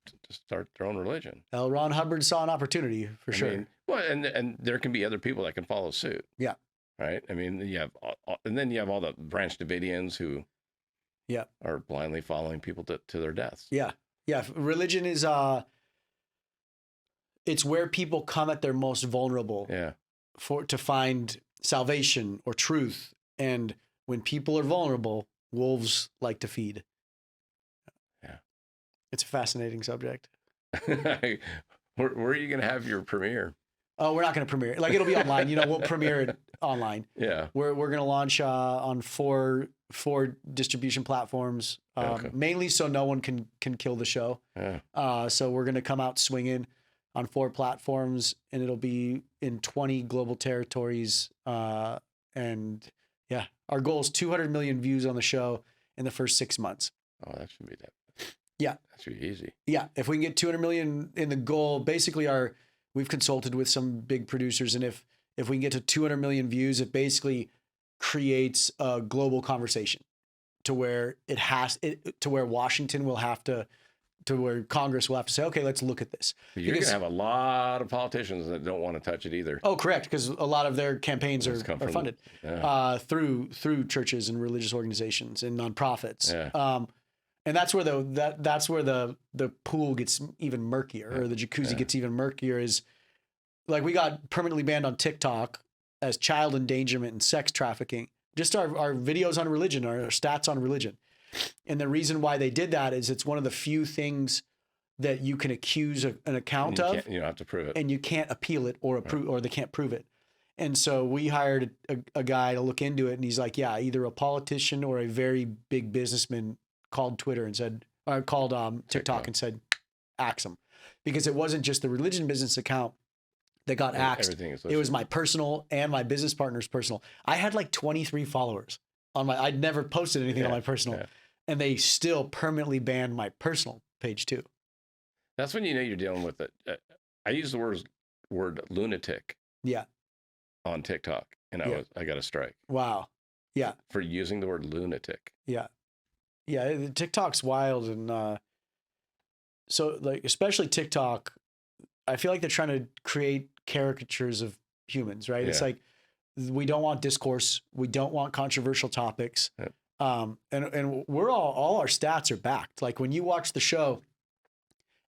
to start their own religion. L. Ron Hubbard saw an opportunity for sure. Mean, well, and there can be other people that can follow suit. Yeah. Right. I mean, you have all the Branch Davidians who are blindly following people to their deaths. Yeah. Yeah. Religion is, it's where people come at their most vulnerable to find salvation or truth. And when people are vulnerable, wolves like to feed. Yeah. It's a fascinating subject. Where are you going to have your premiere? Oh, we're not going to premiere. Like, it'll be online. We'll premiere it online. Yeah. We're going to launch on four distribution platforms, mainly so no one can kill the show. Yeah. So we're going to come out swinging on 4 platforms, and it'll be in 20 global territories. And yeah, our goal is 200 million views on the show in the first 6 months. Oh, that should be that. Yeah. That should be easy. Yeah. If we can get 200 million in the goal, basically we've consulted with some big producers, and if we can get to 200 million views, it basically creates a global conversation to where to where Washington will have to where Congress will have to say, okay, let's look at this. You're going to have a lot of politicians that don't want to touch it either. Oh, correct. Because a lot of their campaigns are funded through churches and religious organizations and nonprofits. Yeah. And that's where the pool gets even murkier, or the jacuzzi gets even murkier, is like, we got permanently banned on TikTok as child endangerment and sex trafficking. Just our videos on religion, our stats on religion. And the reason why they did that is it's one of the few things that you can accuse an account of. You don't have to prove it. And you can't appeal it or they can't prove it. And so we hired a guy to look into it, and he's like, yeah, either a politician or a very big businessman called Twitter and said, or called TikTok and said, axe him. Because it wasn't just the religion business account that got axed. It was my personal and my business partner's personal. I had like 23 followers on I'd never posted anything on my personal. Yeah. And they still permanently banned my personal page too. That's when you know you're dealing with it. I use the word lunatic. Yeah. On TikTok, and I got a strike. Wow. Yeah. For using the word lunatic. Yeah. Yeah, TikTok's wild, and so like especially TikTok, I feel like they're trying to create caricatures of humans, right? It's Yeah. like we don't want discourse, we don't want controversial topics, Yep. and we're all our stats are backed. Like when you watch the show,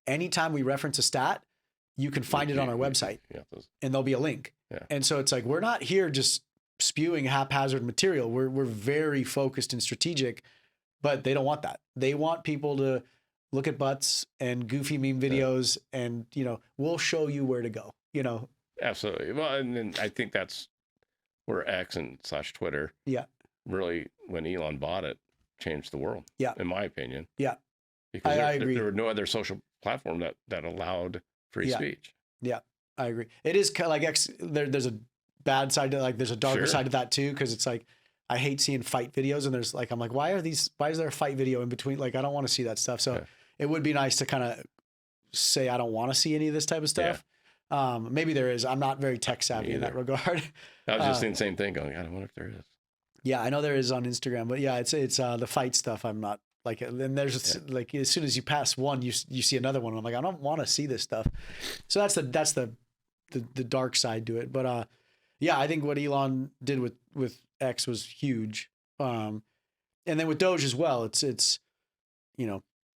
anytime we reference a stat, you can find it on our website, and there'll be a link. Yeah. And so it's like we're not here just spewing haphazard material. We're very focused and strategic, but they don't want that. They want people to look at butts and goofy meme videos, and we'll show you where to go. Absolutely. Well, and then I think that's where X and / Twitter, really, when Elon bought it, changed the world. Yeah, in my opinion. Yeah, because I agree. There were no other social platform that allowed free speech. Yeah, I agree. It is kind of like X. There's a bad side to there's a darker side to that too, because it's like I hate seeing fight videos, and there's like I'm like, why is there a fight video in between? Like I don't want to see that stuff. So it would be nice to kind of say I don't want to see any of this type of stuff. Yeah. Maybe there is. I'm not very tech savvy in that regard. I was just saying the same thing. Going, I wonder if there is. Yeah, I know there is on Instagram, but yeah, it's the fight stuff. I'm not like, and there's like as soon as you pass one, you see another one. I'm like, I don't want to see this stuff. So that's the dark side to it. But yeah, I think what Elon did with X was huge. And then with Doge as well, it's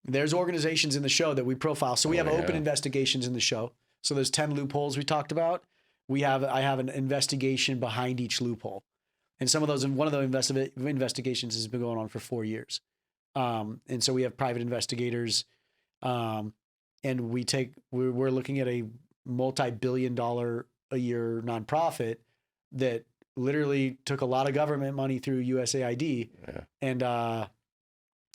there's organizations in the show that we profile. So we have open investigations in the show. So there's 10 loopholes we talked about. I have an investigation behind each loophole. And one of the investigations has been going on for 4 years. And so we have private investigators, and we're looking at a multi-billion-dollar a year nonprofit that literally took a lot of government money through USAID and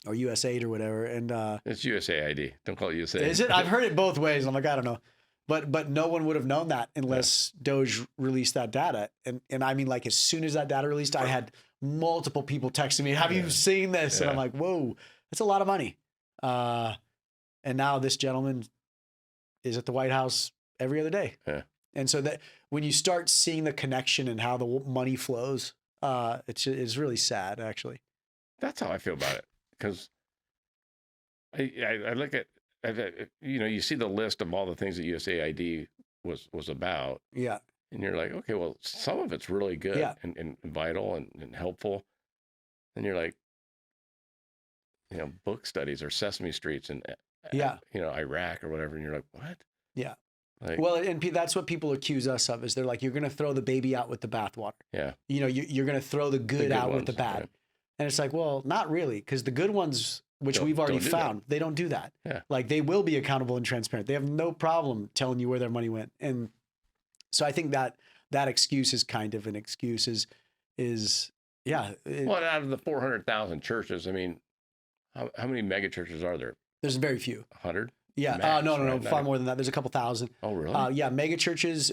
or USAID or whatever. And it's USAID. Don't call it USAID. Is it? I've heard it both ways. I'm like, I don't know. But no one would have known that unless Doge released that data. And I mean, like, as soon as that data released, I had multiple people texting me, have you seen this? And I'm like, whoa, that's a lot of money. And now this gentleman is at the White House every other day. Yeah. And so that when you start seeing the connection and how the money flows, it's really sad, actually. That's how I feel about it. Because I look at, you see the list of all the things that USAID was about. Yeah. And you're like, okay, well, some of it's really good and vital and helpful. And you're like, book studies or Sesame Streets and, Iraq or whatever. And you're like, what? Yeah. Like, well, and that's what people accuse us of is they're like, you're going to throw the baby out with the bathwater. Yeah. You're going to throw the good out with the bad. Right. And it's like, well, not really. Because the good ones, which we've already found, they don't do that. Yeah. Like they will be accountable and transparent. They have no problem telling you where their money went. And so I think that excuse is kind of an excuse well, out of the 400,000 churches, I mean, how many mega churches are there? There's very few. 100? Yeah. Max, no. Far more than that. There's a couple thousand. Oh, really? Yeah. Mega churches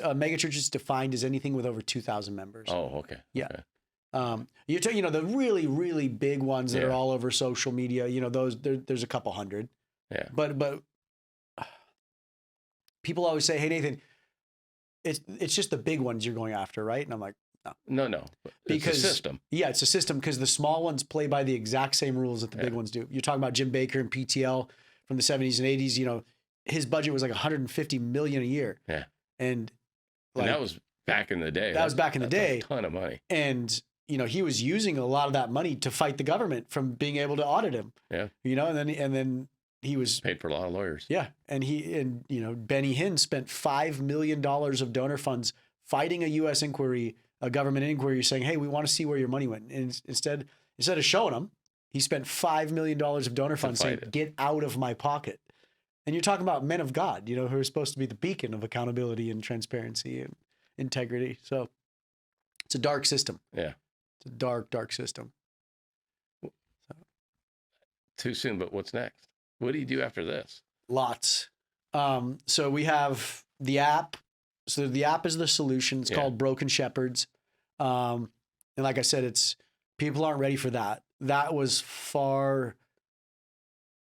defined as anything with over 2,000 members. Oh, okay. Yeah. Okay. You're the really, really big ones that are all over social media, those there's a couple hundred. Yeah. But people always say, hey, Nathan, it's just the big ones you're going after, right? And I'm like, no. No. Because it's a system. Yeah, it's a system because the small ones play by the exact same rules that the big ones do. You're talking about Jim Bakker and PTL from the 70s and 80s, his budget was like $150 million a year. Yeah. And that was back in the day. That was back in the day. A ton of money. And he was using a lot of that money to fight the government from being able to audit him. Yeah. And then he was paid for a lot of lawyers. Yeah. And Benny Hinn spent $5 million of donor funds fighting a U.S. inquiry, a government inquiry saying, hey, we want to see where your money went. And instead of showing him, he spent $5 million of donor funds saying, get out of my pocket. And you're talking about men of God, who are supposed to be the beacon of accountability and transparency and integrity. So it's a dark system. Yeah. It's a dark, dark system. So. Too soon, but what's next? What do you do after this? Lots. So we have the app. So the app is the solution. It's called Broken Shepherds. And like I said, people aren't ready for that. That was far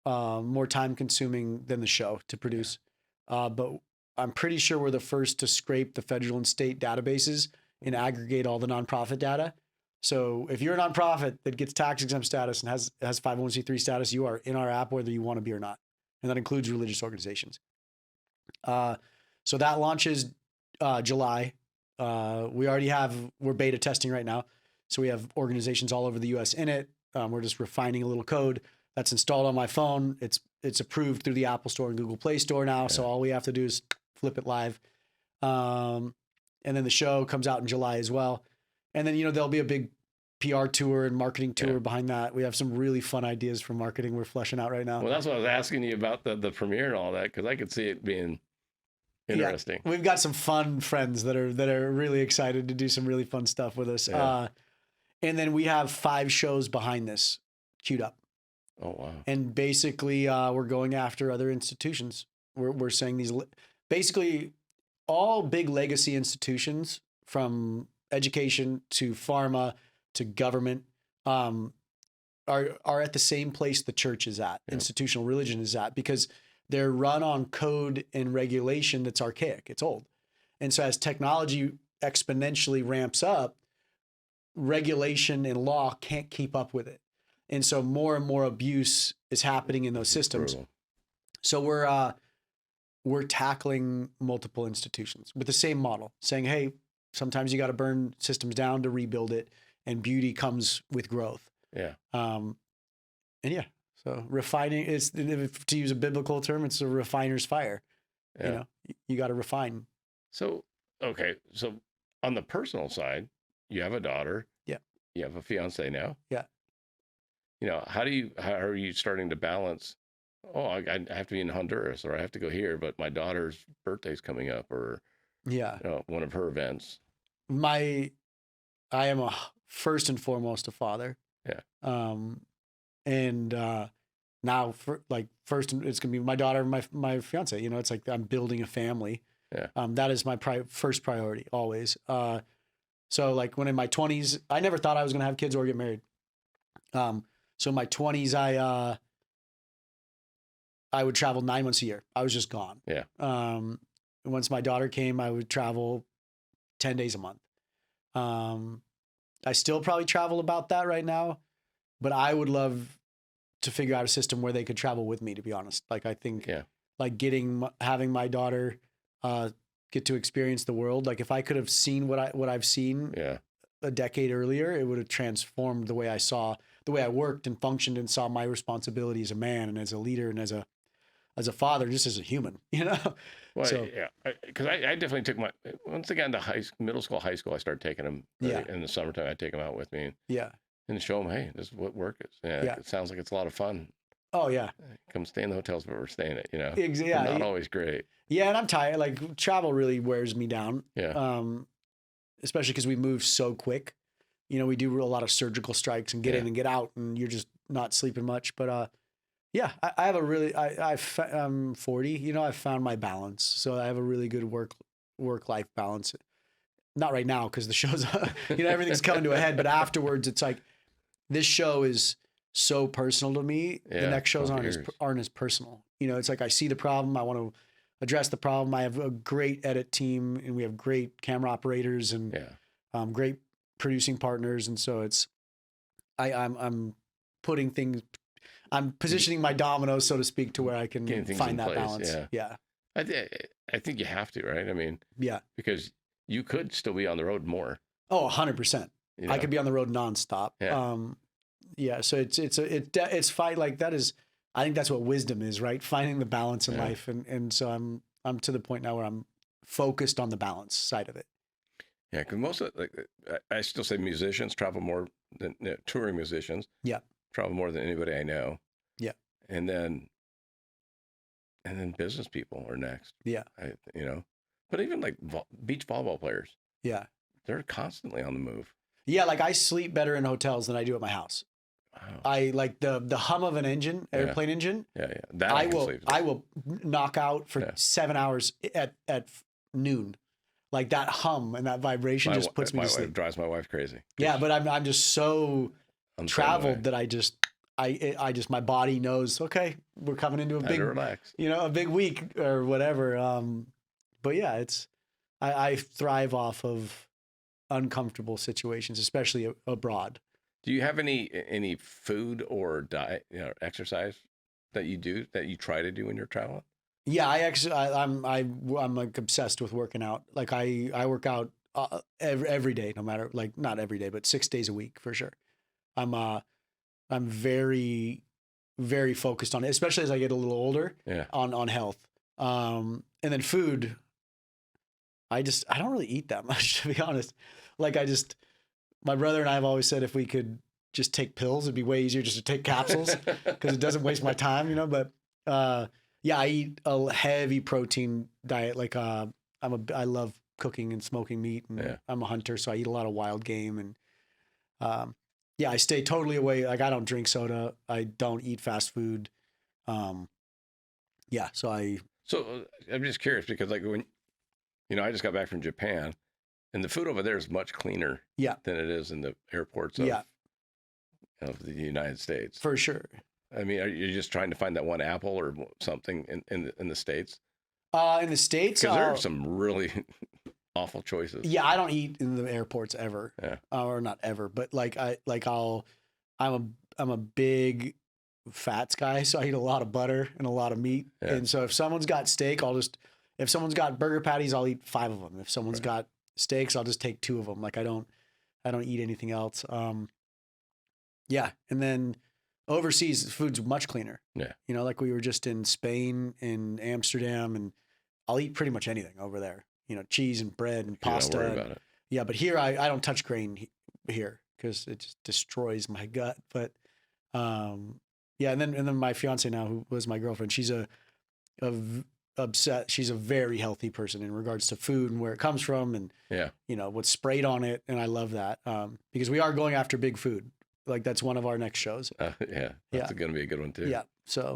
more time consuming than the show to produce. But I'm pretty sure we're the first to scrape the federal and state databases and aggregate all the nonprofit data. So if you're a nonprofit that gets tax exempt status and has 501c3 status, you are in our app whether you want to be or not. And that includes religious organizations. So that launches July. We're beta testing right now. So we have organizations all over the US in it. We're just refining a little code that's installed on my phone. It's approved through the Apple Store and Google Play Store now. Yeah. So all we have to do is flip it live. And then the show comes out in July as well. And then, there'll be a big PR tour and marketing tour behind that. We have some really fun ideas for marketing we're fleshing out right now. Well, that's what I was asking you about the premiere and all that, because I could see it being interesting. Yeah, we've got some fun friends that are really excited to do some really fun stuff with us. Yeah. And then we have 5 shows behind this queued up. Oh, wow. And basically we're going after other institutions. We're saying basically all big legacy institutions, from education to pharma to government, are at the same place the church is at, institutional religion is at, because they're run on code and regulation that's archaic. It's old. And so as technology exponentially ramps up, regulation and law can't keep up with it. And so more and more abuse is happening in those systems. Brutal. So we're tackling multiple institutions with the same model, saying, hey, sometimes you got to burn systems down to rebuild it, and beauty comes with growth. Yeah. So refining is, to use a biblical term, it's a refiner's fire. Yeah. You got to refine. So, okay. So on the personal side, you have a daughter. Yeah. You have a fiance now. Yeah. How are you starting to balance? Oh, I have to be in Honduras, or I have to go here, but my daughter's birthday's coming up, or one of her events. I am first and foremost a father. Yeah. And now first it's gonna be my daughter and my fiance. It's like I'm building a family. Yeah. That is my first priority always. So like when in my 20s, I never thought I was gonna have kids or get married. So in my 20s, I would travel 9 months a year. I was just gone. Yeah. Once my daughter came, I would travel 10 days a month. I still probably travel about that right now, but I would love to figure out a system where they could travel with me, to be honest. Like, I think like having my daughter get to experience the world. Like if I could have seen what I've seen a decade earlier, it would have transformed the way I worked and functioned and saw my responsibility as a man and as a leader and as a father, just as a human, Well, so, because I definitely took once I got into middle school, high school, I started taking them in the summertime. I'd take them out with me and show them, hey, this is what work is. Yeah. It sounds like it's a lot of fun. Oh yeah. Come stay in the hotels where we're staying at, Exactly. Not always great. Yeah. And I'm tired. Like travel really wears me down. Yeah. Especially because we move so quick. We do a lot of surgical strikes and get in and get out, and you're just not sleeping much. But I have a really, I'm 40, I've found my balance. So I have a really good work-life balance. Not right now because the show's, everything's coming to a head. But afterwards, it's like, this show is so personal to me. The next shows aren't as personal. It's like I see the problem. I want to address the problem. I have a great edit team, and we have great camera operators and great producing partners. And so I'm putting things, I'm positioning my dominoes, so to speak, to where I can find that balance. Yeah. I think you have to, right? I mean, because you could still be on the road more. Oh, 100%. I could be on the road nonstop. Yeah. So it's fight like that is, I think that's what wisdom is, right? Finding the balance in life. And so I'm to the point now where I'm focused on the balance side of it. Yeah, because most of I still say musicians travel more than touring musicians. Yeah, travel more than anybody I know. Yeah, and then business people are next. Yeah, but even like beach volleyball players. Yeah, they're constantly on the move. Yeah, like I sleep better in hotels than I do at my house. Wow. I like the hum of an airplane engine. Yeah. That I will knock out for 7 hours at noon. Like that hum and that vibration just puts me to sleep. It drives my wife crazy. Yeah, but I'm just so traveled that I just my body knows, okay, we're coming into a big week or whatever. But yeah, I thrive off of uncomfortable situations, especially abroad. Do you have any food or diet, exercise that you try to do when you're traveling? Yeah, I'm like obsessed with working out. Like I work out every day, no matter, like, not every day, but 6 days a week for sure. I'm very, very focused on it, especially as I get a little older. Yeah. On health. And then food, I don't really eat that much, to be honest. Like my brother and I have always said if we could just take pills, it'd be way easier just to take capsules because it doesn't waste my time, But yeah, I eat a heavy protein diet. Like I love cooking and smoking meat, and I'm a hunter, so I eat a lot of wild game, and yeah, I stay totally away. Like I don't drink soda, I don't eat fast food. Yeah, so I'm just curious because like when I just got back from Japan, and the food over there is much cleaner than it is in the airports of the United States. For sure. I mean, are you just trying to find that one apple or something in the States? In the States, because there are some really awful choices. Yeah, I don't eat in the airports ever. Yeah. Or not ever, but I'm a big fats guy, so I eat a lot of butter and a lot of meat. Yeah. And so if someone's got steak, if someone's got burger patties, I'll eat 5 of them. If someone's got steaks, I'll just take 2 of them. Like I don't eat anything else. Yeah. And then overseas, the food's much cleaner. Yeah. Like we were just in Spain, in Amsterdam, and I'll eat pretty much anything over there. Cheese and bread and pasta. Don't worry about it. Yeah, but here I don't touch grain here because it just destroys my gut. But yeah, and then my fiance now, who was my girlfriend, she's she's a very healthy person in regards to food and where it comes from, and what's sprayed on it, and I love that because we are going after big food. Like that's one of our next shows. That's going to be a good one too. Yeah. So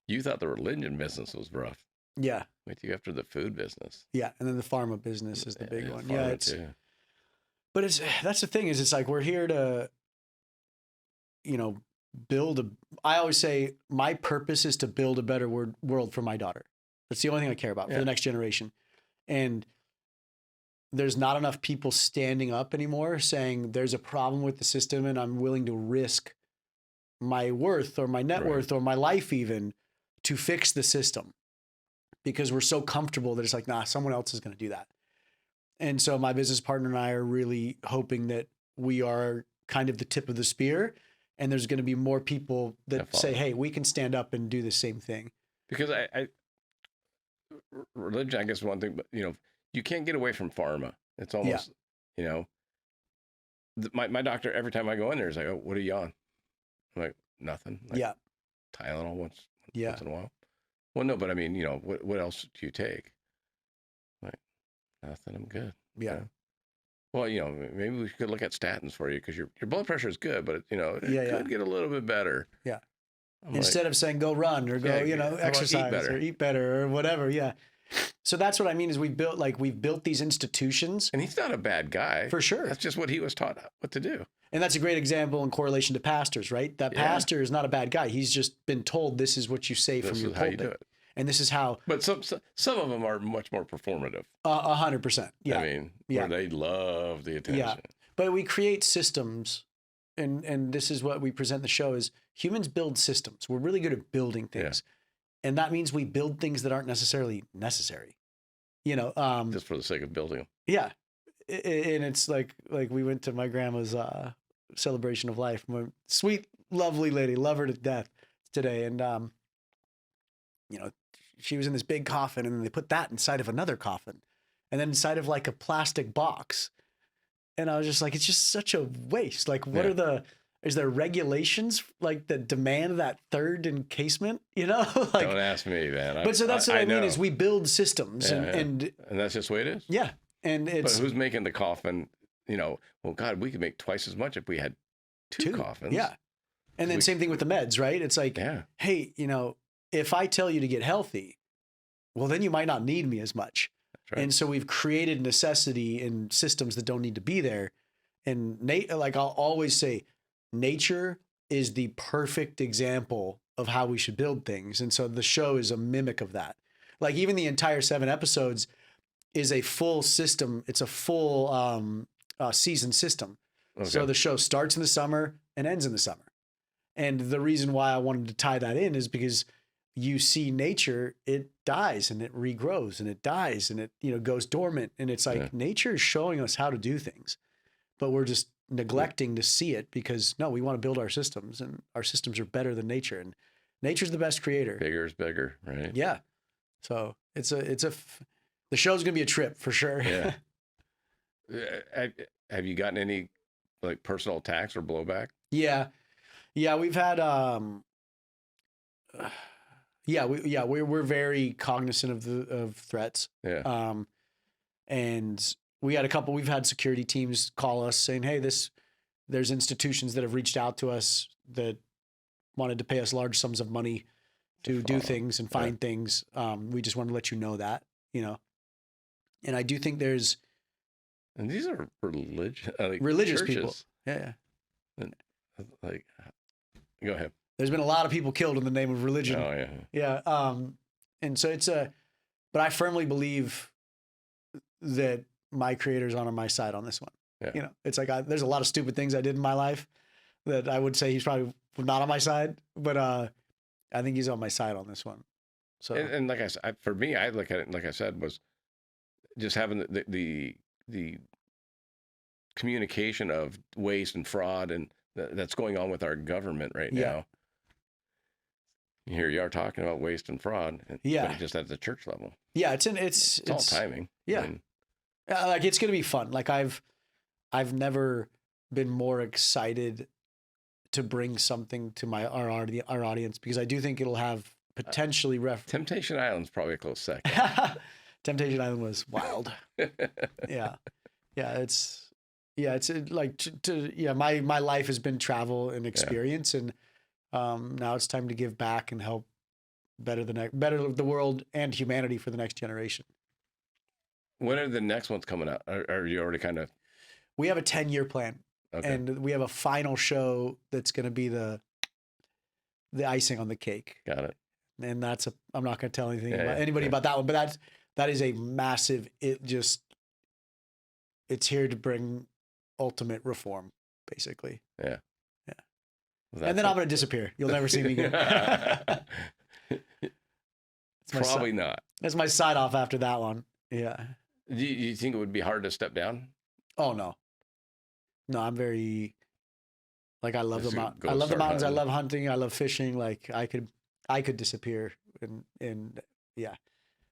you thought the religion business was rough. Yeah. Wait till you after the food business. Yeah, and then the pharma business is the big one. Yeah, but that's the thing is it's like we're here to, build I always say my purpose is to build a better world for my daughter. That's the only thing I care about for the next generation. And there's not enough people standing up anymore saying there's a problem with the system and I'm willing to risk my worth or my net worth or my life even to fix the system, because we're so comfortable that it's like, nah, someone else is going to do that. And so my business partner and I are really hoping that we are kind of the tip of the spear, and there's going to be more people that say, hey, we can stand up and do the same thing. Because religion, I guess, is one thing, but you can't get away from pharma. It's almost, my doctor, every time I go in there is like, oh, what are you on? I'm like, nothing. Like, Tylenol once in a while. Well, no, but I mean, what else do you take? Like, nothing. I'm good. Yeah. Well, maybe we could look at statins for you because your blood pressure is good, but it could get a little bit better. Yeah. Instead of saying go run or go, exercise or eat better or whatever. Yeah. So that's what I mean is we've built these institutions. And he's not a bad guy. For sure. That's just what he was taught what to do. And that's a great example in correlation to pastors, right? That pastor is not a bad guy. He's just been told this is what you say from your pulpit. You do it. And this is how. But some of them are much more performative. 100%. Yeah. I mean, where they love the attention. Yeah. But we create systems, and this is what we present in the show is humans build systems. We're really good at building things. Yeah. And that means we build things that aren't necessarily necessary. Just for the sake of building them. Yeah. And it's like we went to my grandma's celebration of life. My sweet, lovely lady, love her to death today. And, she was in this big coffin, and then they put that inside of another coffin and then inside of like a plastic box. And I was just like, it's just such a waste. Like, is there regulations like that demand that third encasement, Like, don't ask me, man. But so that's what I mean is we build systems and that's just the way it is. Yeah. And it's. But who's making the coffin? Well, God, we could make twice as much if we had two coffins. Yeah. And then same thing with the meds, right? It's like, hey, if I tell you to get healthy, well, then you might not need me as much. That's right. And so we've created necessity in systems that don't need to be there. And like I'll always say, nature is the perfect example of how we should build things. And so the show is a mimic of that. Like even the entire 7 episodes is a full system. It's a full season system. Okay. So the show starts in the summer and ends in the summer. And the reason why I wanted to tie that in is because you see nature, it dies and it regrows and it dies and it, goes dormant. And it's like nature is showing us how to do things, but we're just neglecting to see it because no, we want to build our systems, and our systems are better than nature, and nature's the best creator. Bigger is bigger, right? Yeah. So the show's going to be a trip for sure. Yeah. Have you gotten any like personal attacks or blowback? Yeah. Yeah. We've had, we're very cognizant of threats. Yeah. And we've had security teams call us saying, hey, there's institutions that have reached out to us that wanted to pay us large sums of money to do things and find things. We just want to let you know that, and I do think there's, and these are religious churches. People. Yeah. And, like, go ahead. There's been a lot of people killed in the name of religion. Oh yeah. Yeah. And so but I firmly believe that my creator's on my side on this one. Yeah. It's like, there's a lot of stupid things I did in my life that I would say he's probably not on my side, but I think he's on my side on this one. So, and like I said, for me, I look at it, like I said, was just having the communication of waste and fraud and that's going on with our government right now. Here you are talking about waste and fraud, but just at the church level. Yeah, it's all timing. Yeah, like it's gonna be fun. Like I've never been more excited to bring something to our audience, because I do think it'll have potentially Temptation Island's probably a close second. Temptation Island was wild. It's like my life has been travel and experience, and now it's time to give back and help better the world and humanity for the next generation. When are the next ones coming out? Are you already kind of? We have a 10-year plan, and we have a final show that's going to be the icing on the cake. Got it. And I'm not going to tell anything about anybody about that one, but that is a massive. It's here to bring ultimate reform, basically. Yeah. Well, and then I'm going to disappear. You'll never see me again. Probably not. That's my side off after that one. Yeah. Do you think it would be hard to step down? Oh, no. No, I'm very, like, I love the mountains. I love the mountains. Hunting. I love hunting. I love fishing. Like, I could disappear. And yeah.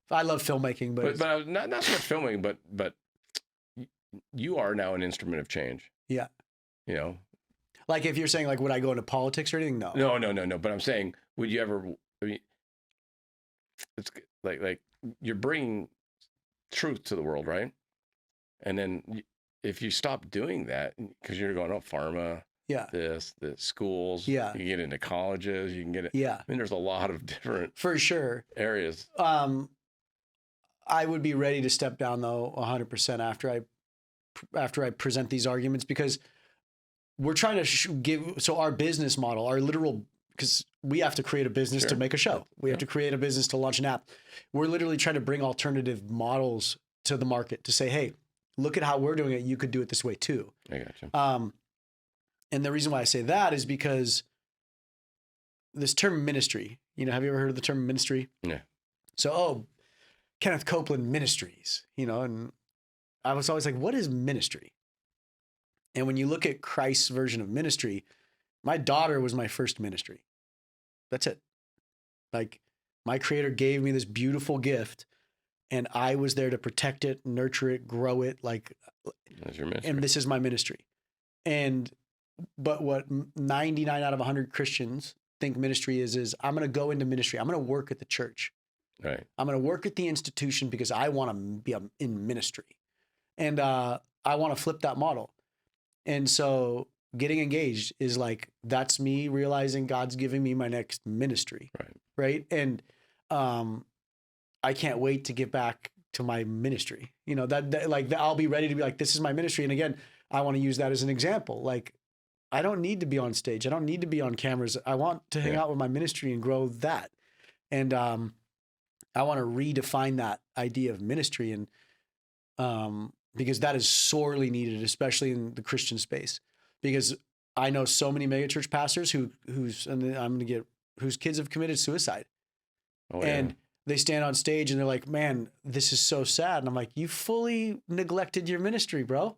I love filmmaking, but not so much filming, but you are now an instrument of change. Yeah. Like if you're saying like, would I go into politics or anything? No. No. But I'm saying, would you ever? I mean, it's like you're bringing truth to the world, right? And then if you stop doing that, because you're going, pharma, the schools, you can get into colleges, you can get it. Yeah. I mean, there's a lot of different for sure areas. I would be ready to step down though 100% after I present these arguments, because we're trying to our business model, because we have to create a business to make a show. We have to create a business to launch an app. We're literally trying to bring alternative models to the market to say, hey, look at how we're doing it. You could do it this way too. I got you. And the reason why I say that is because this term ministry, have you ever heard of the term ministry? Yeah. So, Kenneth Copeland Ministries, and I was always like, what is ministry? And when you look at Christ's version of ministry, my daughter was my first ministry. That's it. Like, my creator gave me this beautiful gift, and I was there to protect it, nurture it, grow it. Like, that's your ministry. And this is my ministry. But what 99 out of 100 Christians think ministry is I'm going to go into ministry. I'm going to work at the church. Right. I'm going to work at the institution because I want to be in ministry. And I want to flip that model. And so getting engaged is like, that's me realizing God's giving me my next ministry. Right. And I can't wait to get back to my ministry. I'll be ready to be like, this is my ministry. And again, I want to use that as an example. Like, I don't need to be on stage. I don't need to be on cameras. I want to hang out with my ministry and grow that. And I want to redefine that idea of ministry. And because that is sorely needed, especially in the Christian space. Because I know so many megachurch pastors whose kids have committed suicide. Oh, And yeah. they stand on stage and they're like, man, this is so sad. And I'm like, you fully neglected your ministry, bro.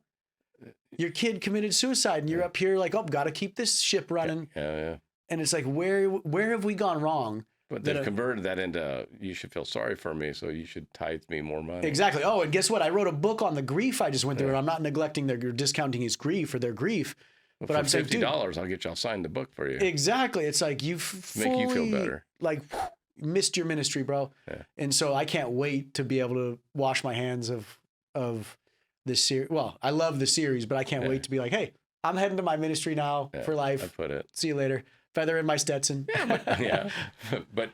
Your kid committed suicide and you're up here like, oh, got to keep this ship running. Yeah. And it's like, where have we gone wrong? But they've converted that into, you should feel sorry for me, so you should tithe me more money. Exactly. Oh, and guess what? I wrote a book on the grief I just went through, and I'm not neglecting or discounting his grief or their grief. Well, but for I'm saying, dude, $50, I'll get y'all signed the book for you. Exactly. It's like you've Make you feel better. Like missed your ministry, bro. Yeah. And so I can't wait to be able to wash my hands of this series. Well, I love the series, but I can't wait to be like, hey, I'm heading to my ministry now for life. I put it. See you later. Feather in my Stetson. Yeah, but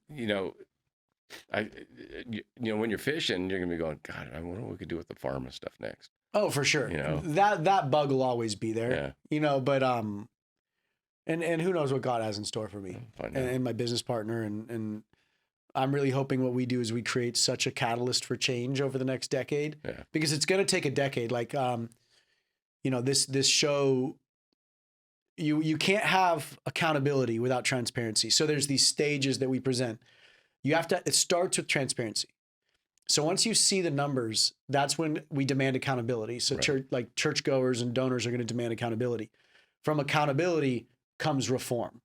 you know, when you're fishing, you're gonna be going, God, I wonder what we could do with the pharma stuff next. Oh, for sure. You know, that bug will always be there. Yeah. You know, but and who knows what God has in store for me and my business partner, and I'm really hoping what we do is we create such a catalyst for change over the next decade. Yeah. Because it's gonna take a decade. Like this show. You can't have accountability without transparency. So there's these stages that we present. It starts with transparency. So once you see the numbers, that's when we demand accountability. So churchgoers and donors are going to demand accountability. From accountability comes reform.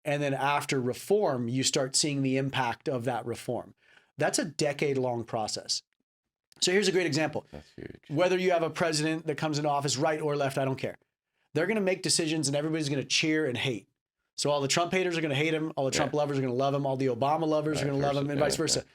And then after reform, you start seeing the impact of that reform. That's a decade-long process. So here's a great example. That's huge. Whether you have a president that comes into office, right or left, I don't care. They're going to make decisions and everybody's going to cheer and hate. So all the Trump haters are going to hate him. All the Trump lovers are going to love him. All the Obama lovers are going to love him, and vice versa.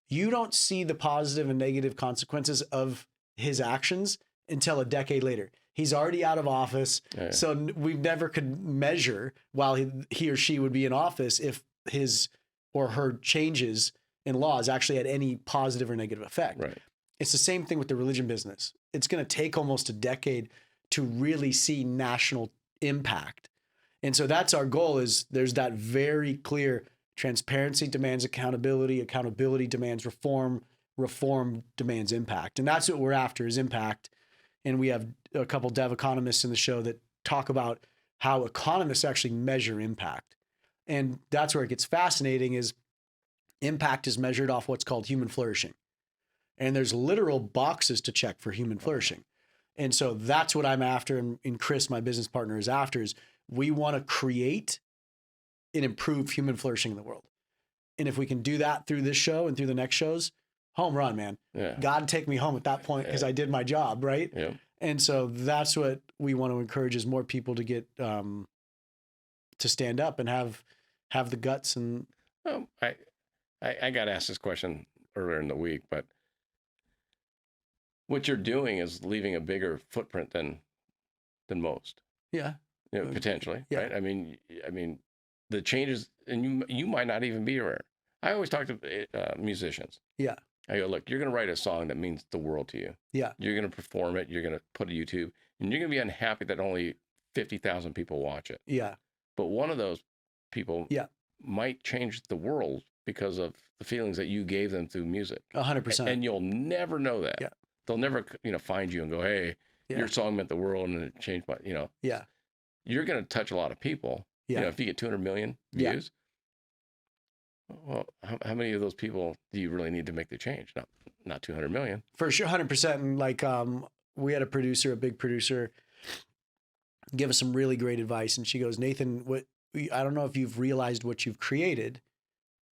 You don't see the positive and negative consequences of his actions until a decade later. He's already out of office. Yeah. So we never could measure while he or she would be in office if his or her changes in laws actually had any positive or negative effect. Right. It's the same thing with the religion business. It's going to take almost a decade to really see national impact. And so that's our goal, is there's that very clear transparency demands accountability demands reform demands impact. And that's what we're after, is impact. And we have a couple dev economists in the show that talk about how economists actually measure impact. And that's where it gets fascinating, is impact is measured off what's called human flourishing. And there's literal boxes to check for human flourishing. And so that's what I'm after, and Chris, my business partner, is after, is we want to create and improve human flourishing in the world. And if we can do that through this show and through the next shows, home run, man. Yeah. God take me home at that point, because I did my job, right? Yeah. And so that's what we want to encourage, is more people to get to stand up and have the guts. And I got asked this question earlier in the week, but what you're doing is leaving a bigger footprint than most. Yeah. Potentially, yeah. Right? I mean, the changes, and you might not even be aware. I always talk to musicians. Yeah. I go, look, you're going to write a song that means the world to you. Yeah. You're going to perform it. You're going to put it on YouTube, and you're going to be unhappy that only 50,000 people watch it. Yeah. But one of those people might change the world because of the feelings that you gave them through music. 100%. And you'll never know that. Yeah. They'll never, find you and go, hey, your song meant the world and it changed my, Yeah. You're going to touch a lot of people. Yeah. If you get 200 million views, well, how many of those people do you really need to make the change? Not 200 million. For sure, 100%. And like, we had a big producer, give us some really great advice. And she goes, Nathan, I don't know if you've realized what you've created.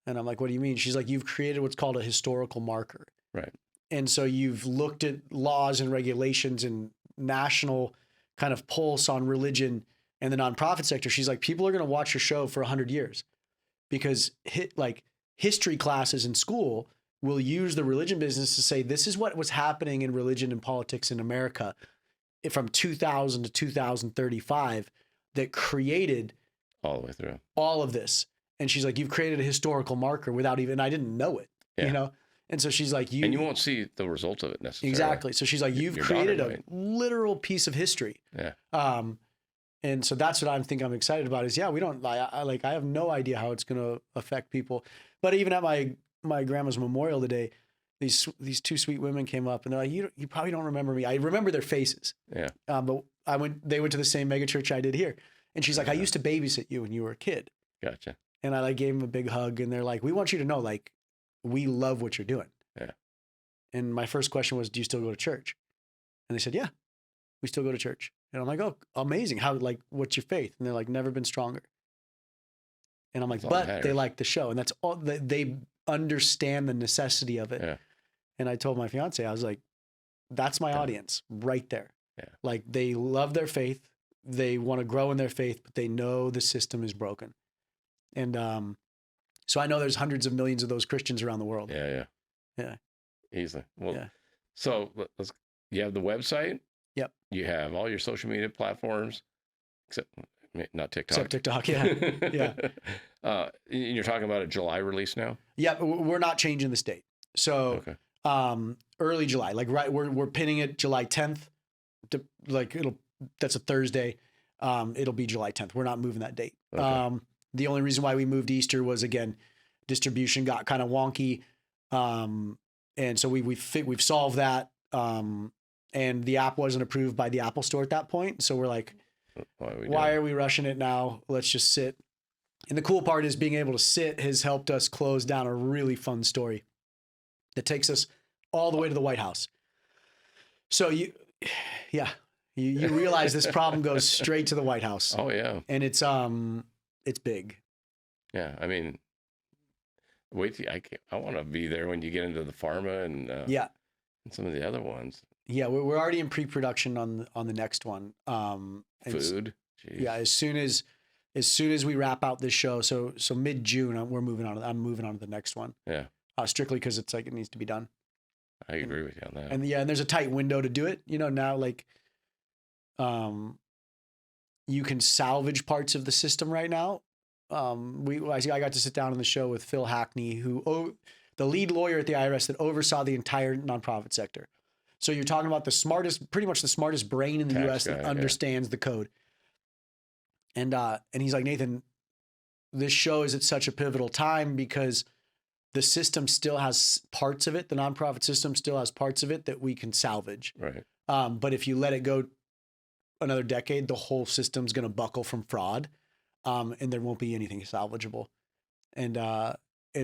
And I'm like, what do you mean? She's like, you've created what's called a historical marker. Right. And so you've looked at laws and regulations and national kind of pulse on religion and the nonprofit sector. She's like, people are going to watch your show for 100 years because history classes in school will use the religion business to say, this is what was happening in religion and politics in America from 2000 to 2035 that created all the way through all of this. And she's like, you've created a historical marker without even, I didn't know it, And so she's like, and you won't see the results of it necessarily. Exactly. So she's like, you've created a literal piece of history. Yeah. And so that's what I'm excited about is, we don't I have no idea how it's going to affect people. But even at my grandma's memorial today, these two sweet women came up and they're like, you probably don't remember me. I remember their faces. Yeah. But they went to the same mega church I did here. And she's like, I used to babysit you when you were a kid. Gotcha. And I like gave them a big hug and they're like, we want you to know, like, we love what you're doing. Yeah. And my first question was, do you still go to church? And they said, yeah, we still go to church. And I'm like, oh, amazing. How, like, what's your faith? And they're like, never been stronger. And I'm like, but they like the show. And that's all, they understand the necessity of it. Yeah. And I told my fiance, I was like, that's my audience right there. Yeah. Like, they love their faith. They want to grow in their faith, but they know the system is broken. And so I know there's hundreds of millions of those Christians around the world. Yeah. Easily. Well, yeah. So you have the website. Yep. You have all your social media platforms, except not TikTok. Except TikTok, yeah. Yeah. You're talking about a July release now? Yeah, we're not changing this date. So early July, like we're pinning it July 10th. That's a Thursday. It'll be July 10th. We're not moving that date. Okay. The only reason why we moved Easter was, again, distribution got kind of wonky. And so we've solved that. And the app wasn't approved by the Apple Store at that point. So we're like, why are we rushing it now? Let's just sit. And the cool part is being able to sit has helped us close down a really fun story that takes us all the way to the White House. So you realize this problem goes straight to the White House. Oh yeah. And it's big. Yeah. I mean, I want to be there when you get into the pharma and some of the other ones. Yeah, we're already in pre-production on the next one. Food. Jeez. Yeah, as soon as we wrap out this show, so mid-June, I'm moving on to the next one. Yeah. Strictly because it's like it needs to be done. I agree with you on that. And there's a tight window to do it. Now like, you can salvage parts of the system right now. I got to sit down on the show with Phil Hackney, the lead lawyer at the IRS that oversaw the entire nonprofit sector. So you're talking about pretty much the smartest brain in the U.S. that understands the code. And he's like, Nathan, this show is at such a pivotal time because the system still has parts of it. The nonprofit system still has parts of it that we can salvage. Right. But if you let it go another decade, the whole system's going to buckle from fraud. And there won't be anything salvageable. And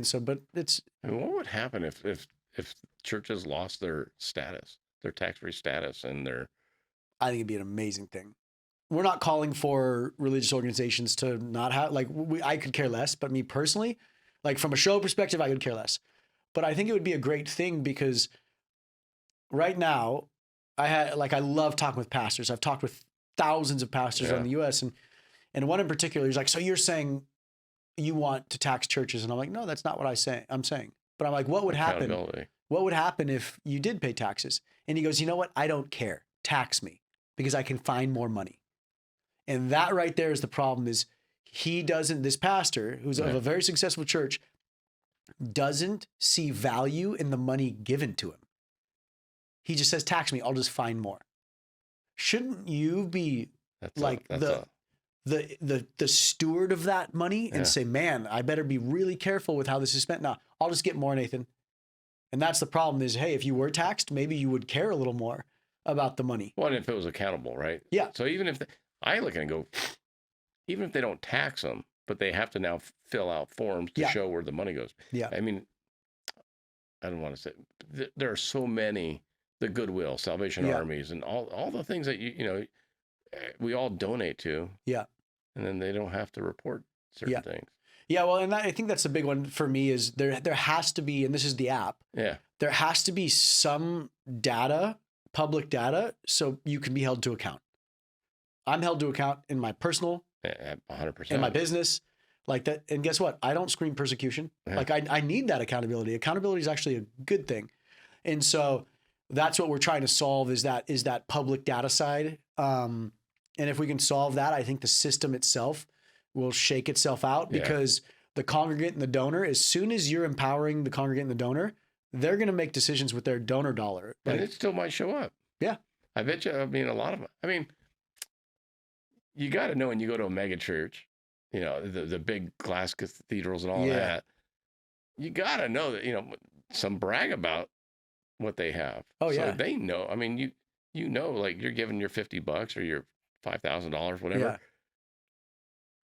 so, but it's. I mean, what would happen if churches lost their status, their tax-free status, and I think it'd be an amazing thing. We're not calling for religious organizations to not have, like, I could care less, but me personally, like from a show perspective, I could care less. But I think it would be a great thing because right now, I love talking with pastors. I've talked with thousands of pastors around the U.S. And one in particular, he's like, so you're saying you want to tax churches? And I'm like, no, that's not what I'm saying. But I'm like, what would happen? What would happen if you did pay taxes? And he goes, you know what? I don't care. Tax me because I can find more money. And that right there is the problem is this pastor who's of a very successful church doesn't see value in the money given to him. He just says, tax me. I'll just find more. Shouldn't you be the steward of that money and say, man, I better be really careful with how this is spent. No, I'll just get more, Nathan. And that's the problem is, hey, if you were taxed, maybe you would care a little more about the money. Well, and if it was accountable, right? Yeah. So even if I look at it and go, even if they don't tax them, but they have to now fill out forms to show where the money goes. Yeah. I mean, I don't want to say there are so many, the Goodwill, Salvation Armies, and all the things that we all donate to. Yeah. And then they don't have to report certain things. Yeah, well, and I think that's the big one for me is there has to be, and this is the app. Yeah. There has to be some data, public data, so you can be held to account. I'm held to account in my personal, 100%, in my business, like that. And guess what? I don't scream persecution. Yeah. Like I need that accountability. Accountability is actually a good thing, and so that's what we're trying to solve is that public data side. And if we can solve that, I think the system itself will shake itself out because the congregant and the donor, as soon as you're empowering the congregant and the donor, they're going to make decisions with their donor dollar. And it still might show up. Yeah. I bet you, a lot of, you got to know when you go to a mega church, the big glass cathedrals and all that, you got to know that, some brag about what they have. Oh, yeah. So they know. I mean, you know, like you're giving your $50 or your $5,000, whatever. Yeah.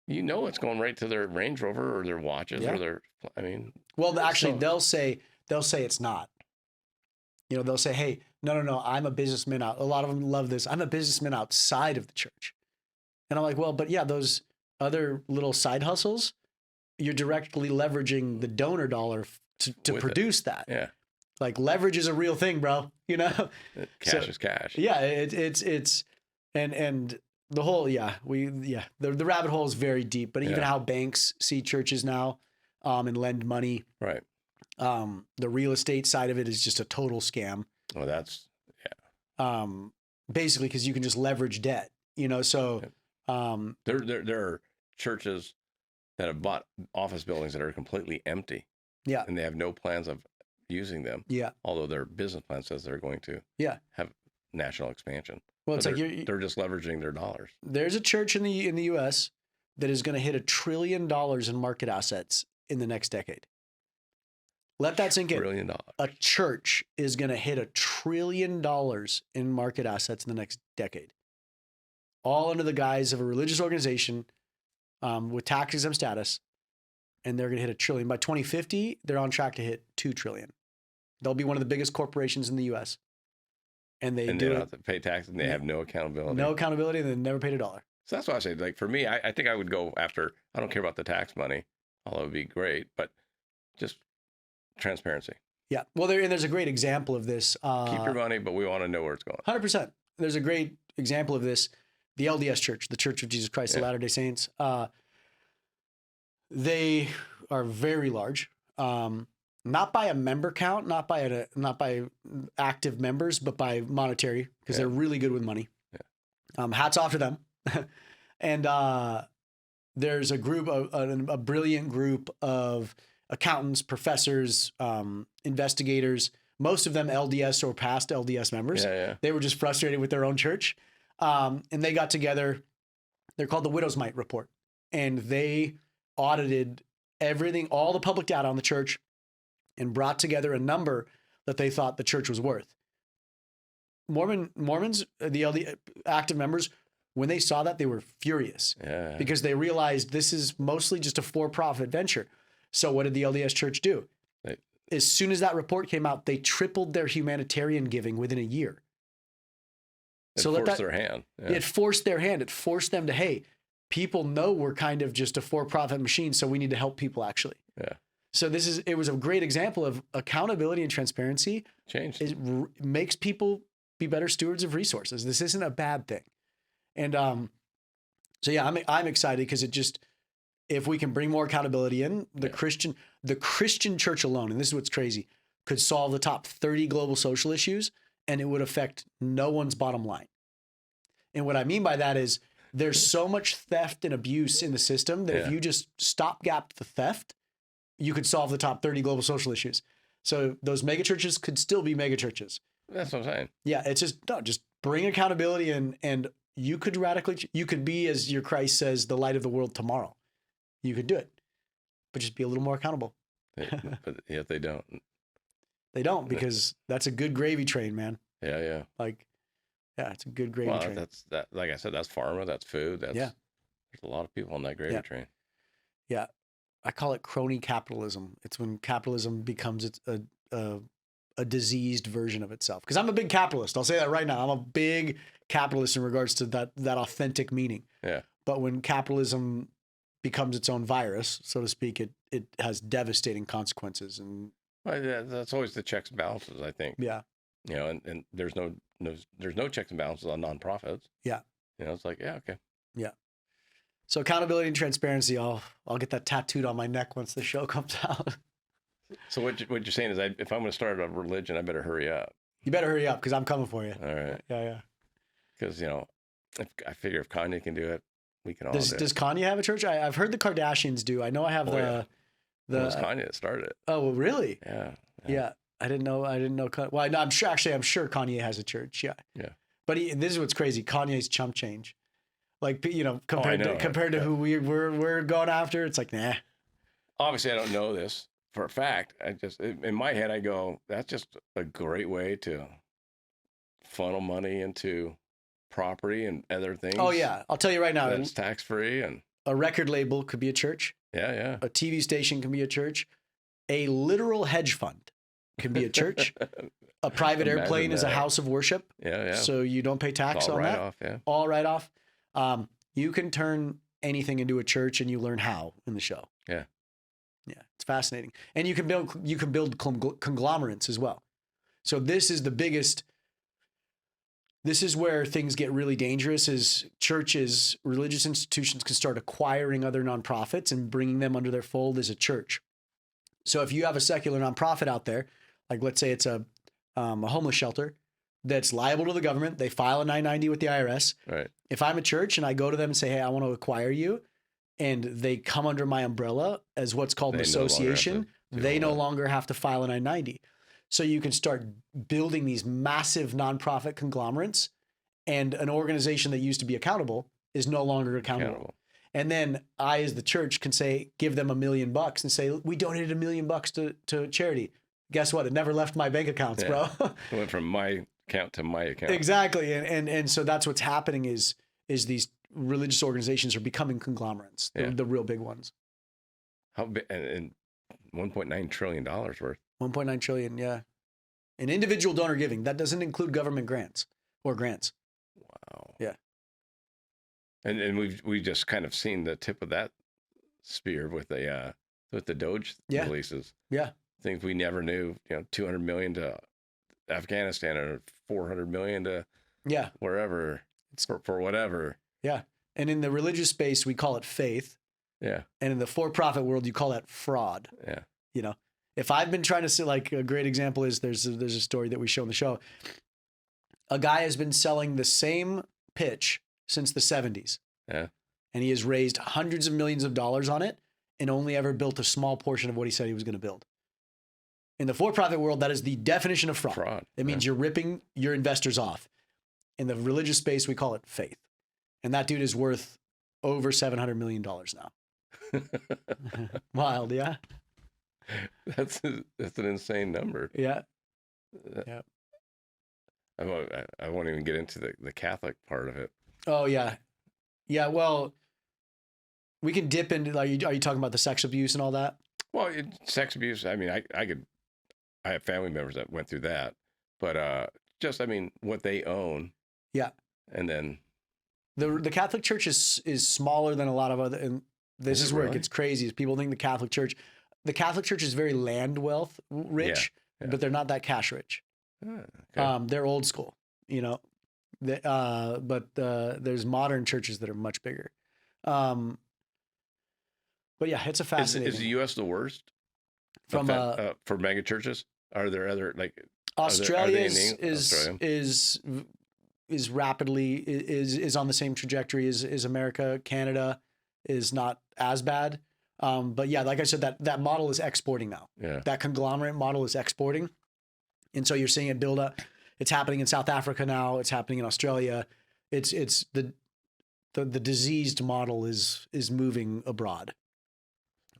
You know, it's going right to their Range Rover or their watches or their. I mean, well, actually, they'll say it's not. You know, they'll say, "Hey, no, I'm a businessman out." A lot of them love this. I'm a businessman outside of the church, and I'm like, well, but yeah, those other little side hustles, you're directly leveraging the donor dollar to produce that. Yeah. Like leverage is a real thing, bro. You know, cash is cash. Yeah, it's and the whole the rabbit hole is very deep. But even how banks see churches now, and lend money. Right. The real estate side of it is just a total scam. Oh, that's basically because you can just leverage debt. You know, so there are churches that have bought office buildings that are completely empty. Yeah. And they have no plans of using them. Yeah. Although their business plan says they're going to have national expansion. Well, it's they're just leveraging their dollars. There's a church in the U.S. that is going to hit $1 trillion in market assets in the next decade. Let that sink in. $1 trillion. A church is going to hit $1 trillion in market assets in the next decade. All under the guise of a religious organization with tax exempt status. And they're going to hit $1 trillion. By 2050, they're on track to hit $2 trillion. They'll be one of the biggest corporations in the U.S. And they don't have to pay taxes, and they have no accountability. No accountability, and they never paid $1. So that's why I say, like, for me, I think I would go after, I don't care about the tax money, although it would be great, but just transparency. Yeah. Well, there's a great example of this. Keep your money, but we want to know where it's going. 100%. There's a great example of this. The LDS Church, the Church of Jesus Christ of Latter-day Saints. They are very large. Not by a member count, not by active members, but by monetary, because they're really good with money. Yeah. Hats off to them. And there's a group, a brilliant group of accountants, professors, investigators, most of them LDS or past LDS members. Yeah. They were just frustrated with their own church. And they got together. They're called the Widow's Mite Report. And they audited everything, all the public data on the church, and brought together a number that they thought the church was worth. Mormons, the LDS active members, when they saw that, they were furious because they realized this is mostly just a for-profit venture. So what did the LDS Church do? As soon as that report came out, they tripled their humanitarian giving within a year. It forced their hand. Yeah. It forced their hand. It forced them to, hey, people know we're kind of just a for-profit machine, so we need to help people actually. Yeah. So it was a great example of accountability and transparency. It makes people be better stewards of resources. This isn't a bad thing. And so yeah, I'm excited because if we can bring more accountability in, the Christian church alone, and this is what's crazy, could solve the top 30 global social issues, and it would affect no one's bottom line. And what I mean by that is there's so much theft and abuse in the system that if you just stopgap the theft, you could solve the top 30 global social issues. So those mega churches could still be mega churches. That's what I'm saying. Yeah, it's just bring accountability and you could be, as your Christ says, the light of the world tomorrow. You could do it, but just be a little more accountable. But yet they don't. They don't, because that's a good gravy train, man. Yeah. It's a good gravy train. That's that. Like I said, that's pharma, that's food. There's a lot of people on that gravy train. Yeah. I call it crony capitalism. It's when capitalism becomes a diseased version of itself. Because I'm a big capitalist. I'll say that right now. I'm a big capitalist in regards to that authentic meaning. Yeah. But when capitalism becomes its own virus, so to speak, it has devastating consequences. And that's always the checks and balances, I think. Yeah. You know, and there's no checks and balances on nonprofits. Yeah. You know, it's like, okay. Yeah. So accountability and transparency, I'll get that tattooed on my neck once the show comes out. So what you're saying is, if I'm going to start a religion, I better hurry up. You better hurry up, because I'm coming for you. All right. Yeah. Because, you know, I figure if Kanye can do it, we can all do it. Does Kanye have a church? I've heard the Kardashians do. I know I have it was Kanye that started it. Oh, well, really? Yeah. I didn't know. Well, I'm sure Kanye has a church. Yeah. Yeah. But this is what's crazy. Kanye's chump change. Like, you know, compared to who we're going after, it's like, nah. Obviously, I don't know this, for a fact, in my head, I go, that's just a great way to funnel money into property and other things. Oh yeah, I'll tell you right now, that's tax free, and a record label could be a church. Yeah. A TV station can be a church. A literal hedge fund can be a church. A private airplane is a house of worship. Yeah. So you don't pay tax on that. All right off. You can turn anything into a church, and you learn how in the show. Yeah. It's fascinating, and you can build conglomerates as well. So this is the biggest. This is where things get really dangerous. Is churches, religious institutions can start acquiring other nonprofits and bringing them under their fold as a church. So if you have a secular nonprofit out there, like let's say it's a homeless shelter that's liable to the government, they file a 990 with the IRS. Right. If I'm a church and I go to them and say, hey, I want to acquire you, and they come under my umbrella as what's called an association, they no longer have to file a 990. So you can start building these massive nonprofit conglomerates, and an organization that used to be accountable is no longer accountable. And then I, as the church, can say, give them $1 million and say, we donated $1 million to charity. Guess what? It never left my bank accounts, bro. It went from my account to my account. Exactly. And so that's what's happening is these religious organizations are becoming conglomerates, the real big ones. How big? And $1.9 trillion worth. 1.9 trillion, yeah. And individual donor giving, that doesn't include government grants. Wow. Yeah. And we've just kind of seen the tip of that spear with the Doge releases. Yeah. Things we never knew, 200 million to Afghanistan or 400 million to wherever for whatever. Yeah. And in the religious space, we call it faith. Yeah. And in the for-profit world, you call that fraud. Yeah. If I've been trying to say, like, a great example is there's a story that we show in the show. A guy has been selling the same pitch since the 70s. Yeah. And he has raised hundreds of millions of dollars on it and only ever built a small portion of what he said he was going to build. In the for-profit world, that is the definition of fraud. It means you're ripping your investors off. In the religious space, we call it faith. And that dude is worth over $700 million now. Wild, yeah? That's an insane number. Yeah. I won't even get into the Catholic part of it. Oh, yeah. Yeah, well, we can dip into, are you talking about the sex abuse and all that? Well, sex abuse, I mean, I have family members that went through that, but what they own. Yeah. And then the Catholic Church is smaller than a lot of other, and this is where it gets crazy, is people think the Catholic Church is very land wealth rich, but they're not that cash rich. Okay. They're old school, but there's modern churches that are much bigger. But yeah, it's a fascinating. Is the U.S. the worst for mega churches? Are there other Australia is rapidly is on the same trajectory as America. Canada is not as bad. But yeah, like I said, that model is exporting now. Yeah. That conglomerate model is exporting. And so you're seeing it build up. It's happening in South Africa now. It's happening in Australia. It's the diseased model is moving abroad.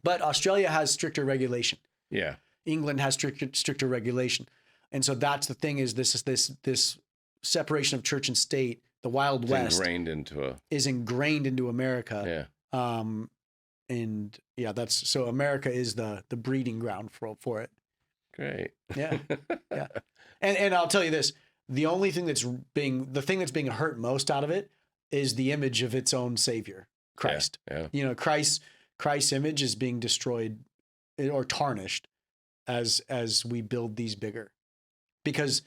But Australia has stricter regulation. Yeah. England has stricter regulation. And so that's the thing, is this separation of church and state, the Wild West is ingrained into America. Yeah. And yeah, so America is the breeding ground for it. Great. Yeah. Yeah. And I'll tell you this, the thing that's being hurt most out of it is the image of its own savior, Christ. Yeah. Christ's image is being destroyed or tarnished as we build these bigger. Because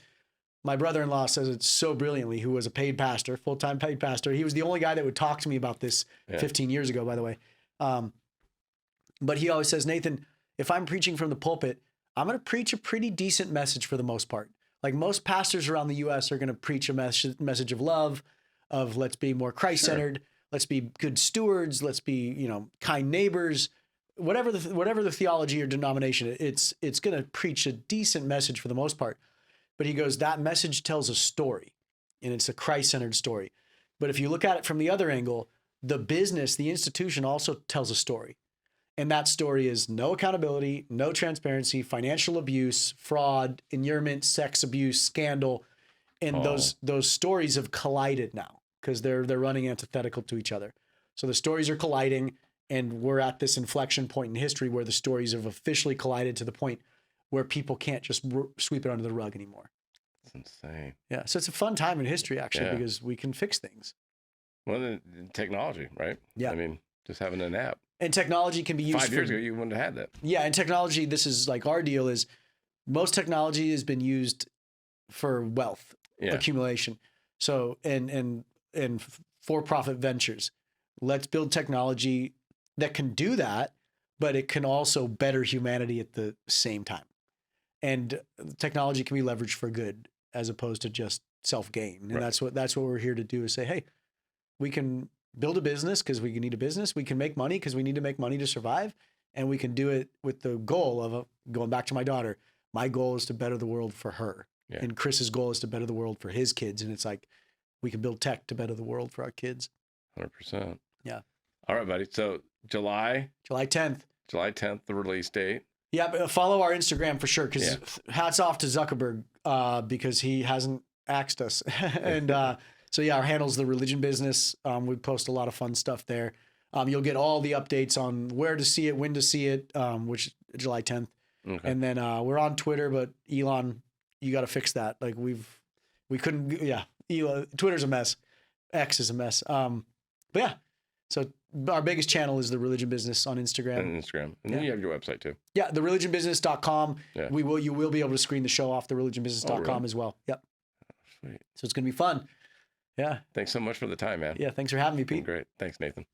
my brother-in-law says it so brilliantly, who was a paid pastor, full-time paid pastor. He was the only guy that would talk to me about this 15 years ago, by the way. But he always says, Nathan, if I'm preaching from the pulpit, I'm going to preach a pretty decent message for the most part. Like most pastors around the U.S. are going to preach a message of love, of let's be more Christ-centered, let's be good stewards, let's be, kind neighbors, whatever the theology or denomination, it's going to preach a decent message for the most part. But he goes, that message tells a story, and it's a Christ-centered story. But if you look at it from the other angle, the business, the institution also tells a story. And that story is no accountability, no transparency, financial abuse, fraud, inurement, sex abuse, scandal. And those stories have collided now because they're running antithetical to each other. So the stories are colliding, and we're at this inflection point in history where the stories have officially collided to the point where people can't just sweep it under the rug anymore. That's insane. Yeah. So it's a fun time in history, actually, because we can fix things. Well, the technology, right? Yeah. I mean, just having an app. And technology can be used 5 years ago, you wouldn't have had that. Yeah. And technology, this is like our deal is most technology has been used for wealth accumulation. So, and for-profit ventures. Let's build technology that can do that, but it can also better humanity at the same time. And technology can be leveraged for good as opposed to just self-gain. And that's what we're here to do is say, hey, we can build a business because we need a business. We can make money because we need to make money to survive. And we can do it with the goal of going back to my daughter. My goal is to better the world for her. Yeah. And Chris's goal is to better the world for his kids. And it's like, we can build tech to better the world for our kids. 100%. Yeah. All right, buddy. So July 10th, the release date. Yeah. But follow our Instagram for sure. Cause hats off to Zuckerberg because he hasn't axed us. And so yeah, our handle's The Religion Business. We post a lot of fun stuff there. You'll get all the updates on where to see it, when to see it, which is July 10th. Okay. And then we're on Twitter, but Elon, you got to fix that. Like we couldn't, Elon, Twitter's a mess. X is a mess. But yeah, so our biggest channel is The Religion Business on Instagram. And then you have your website too. Yeah, thereligionbusiness.com. Yeah. You will be able to screen the show off thereligionbusiness.com as well. Yep. Oh, sweet. So it's going to be fun. Yeah. Thanks so much for the time, man. Yeah. Thanks for having me, Pete. Great. Thanks, Nathan.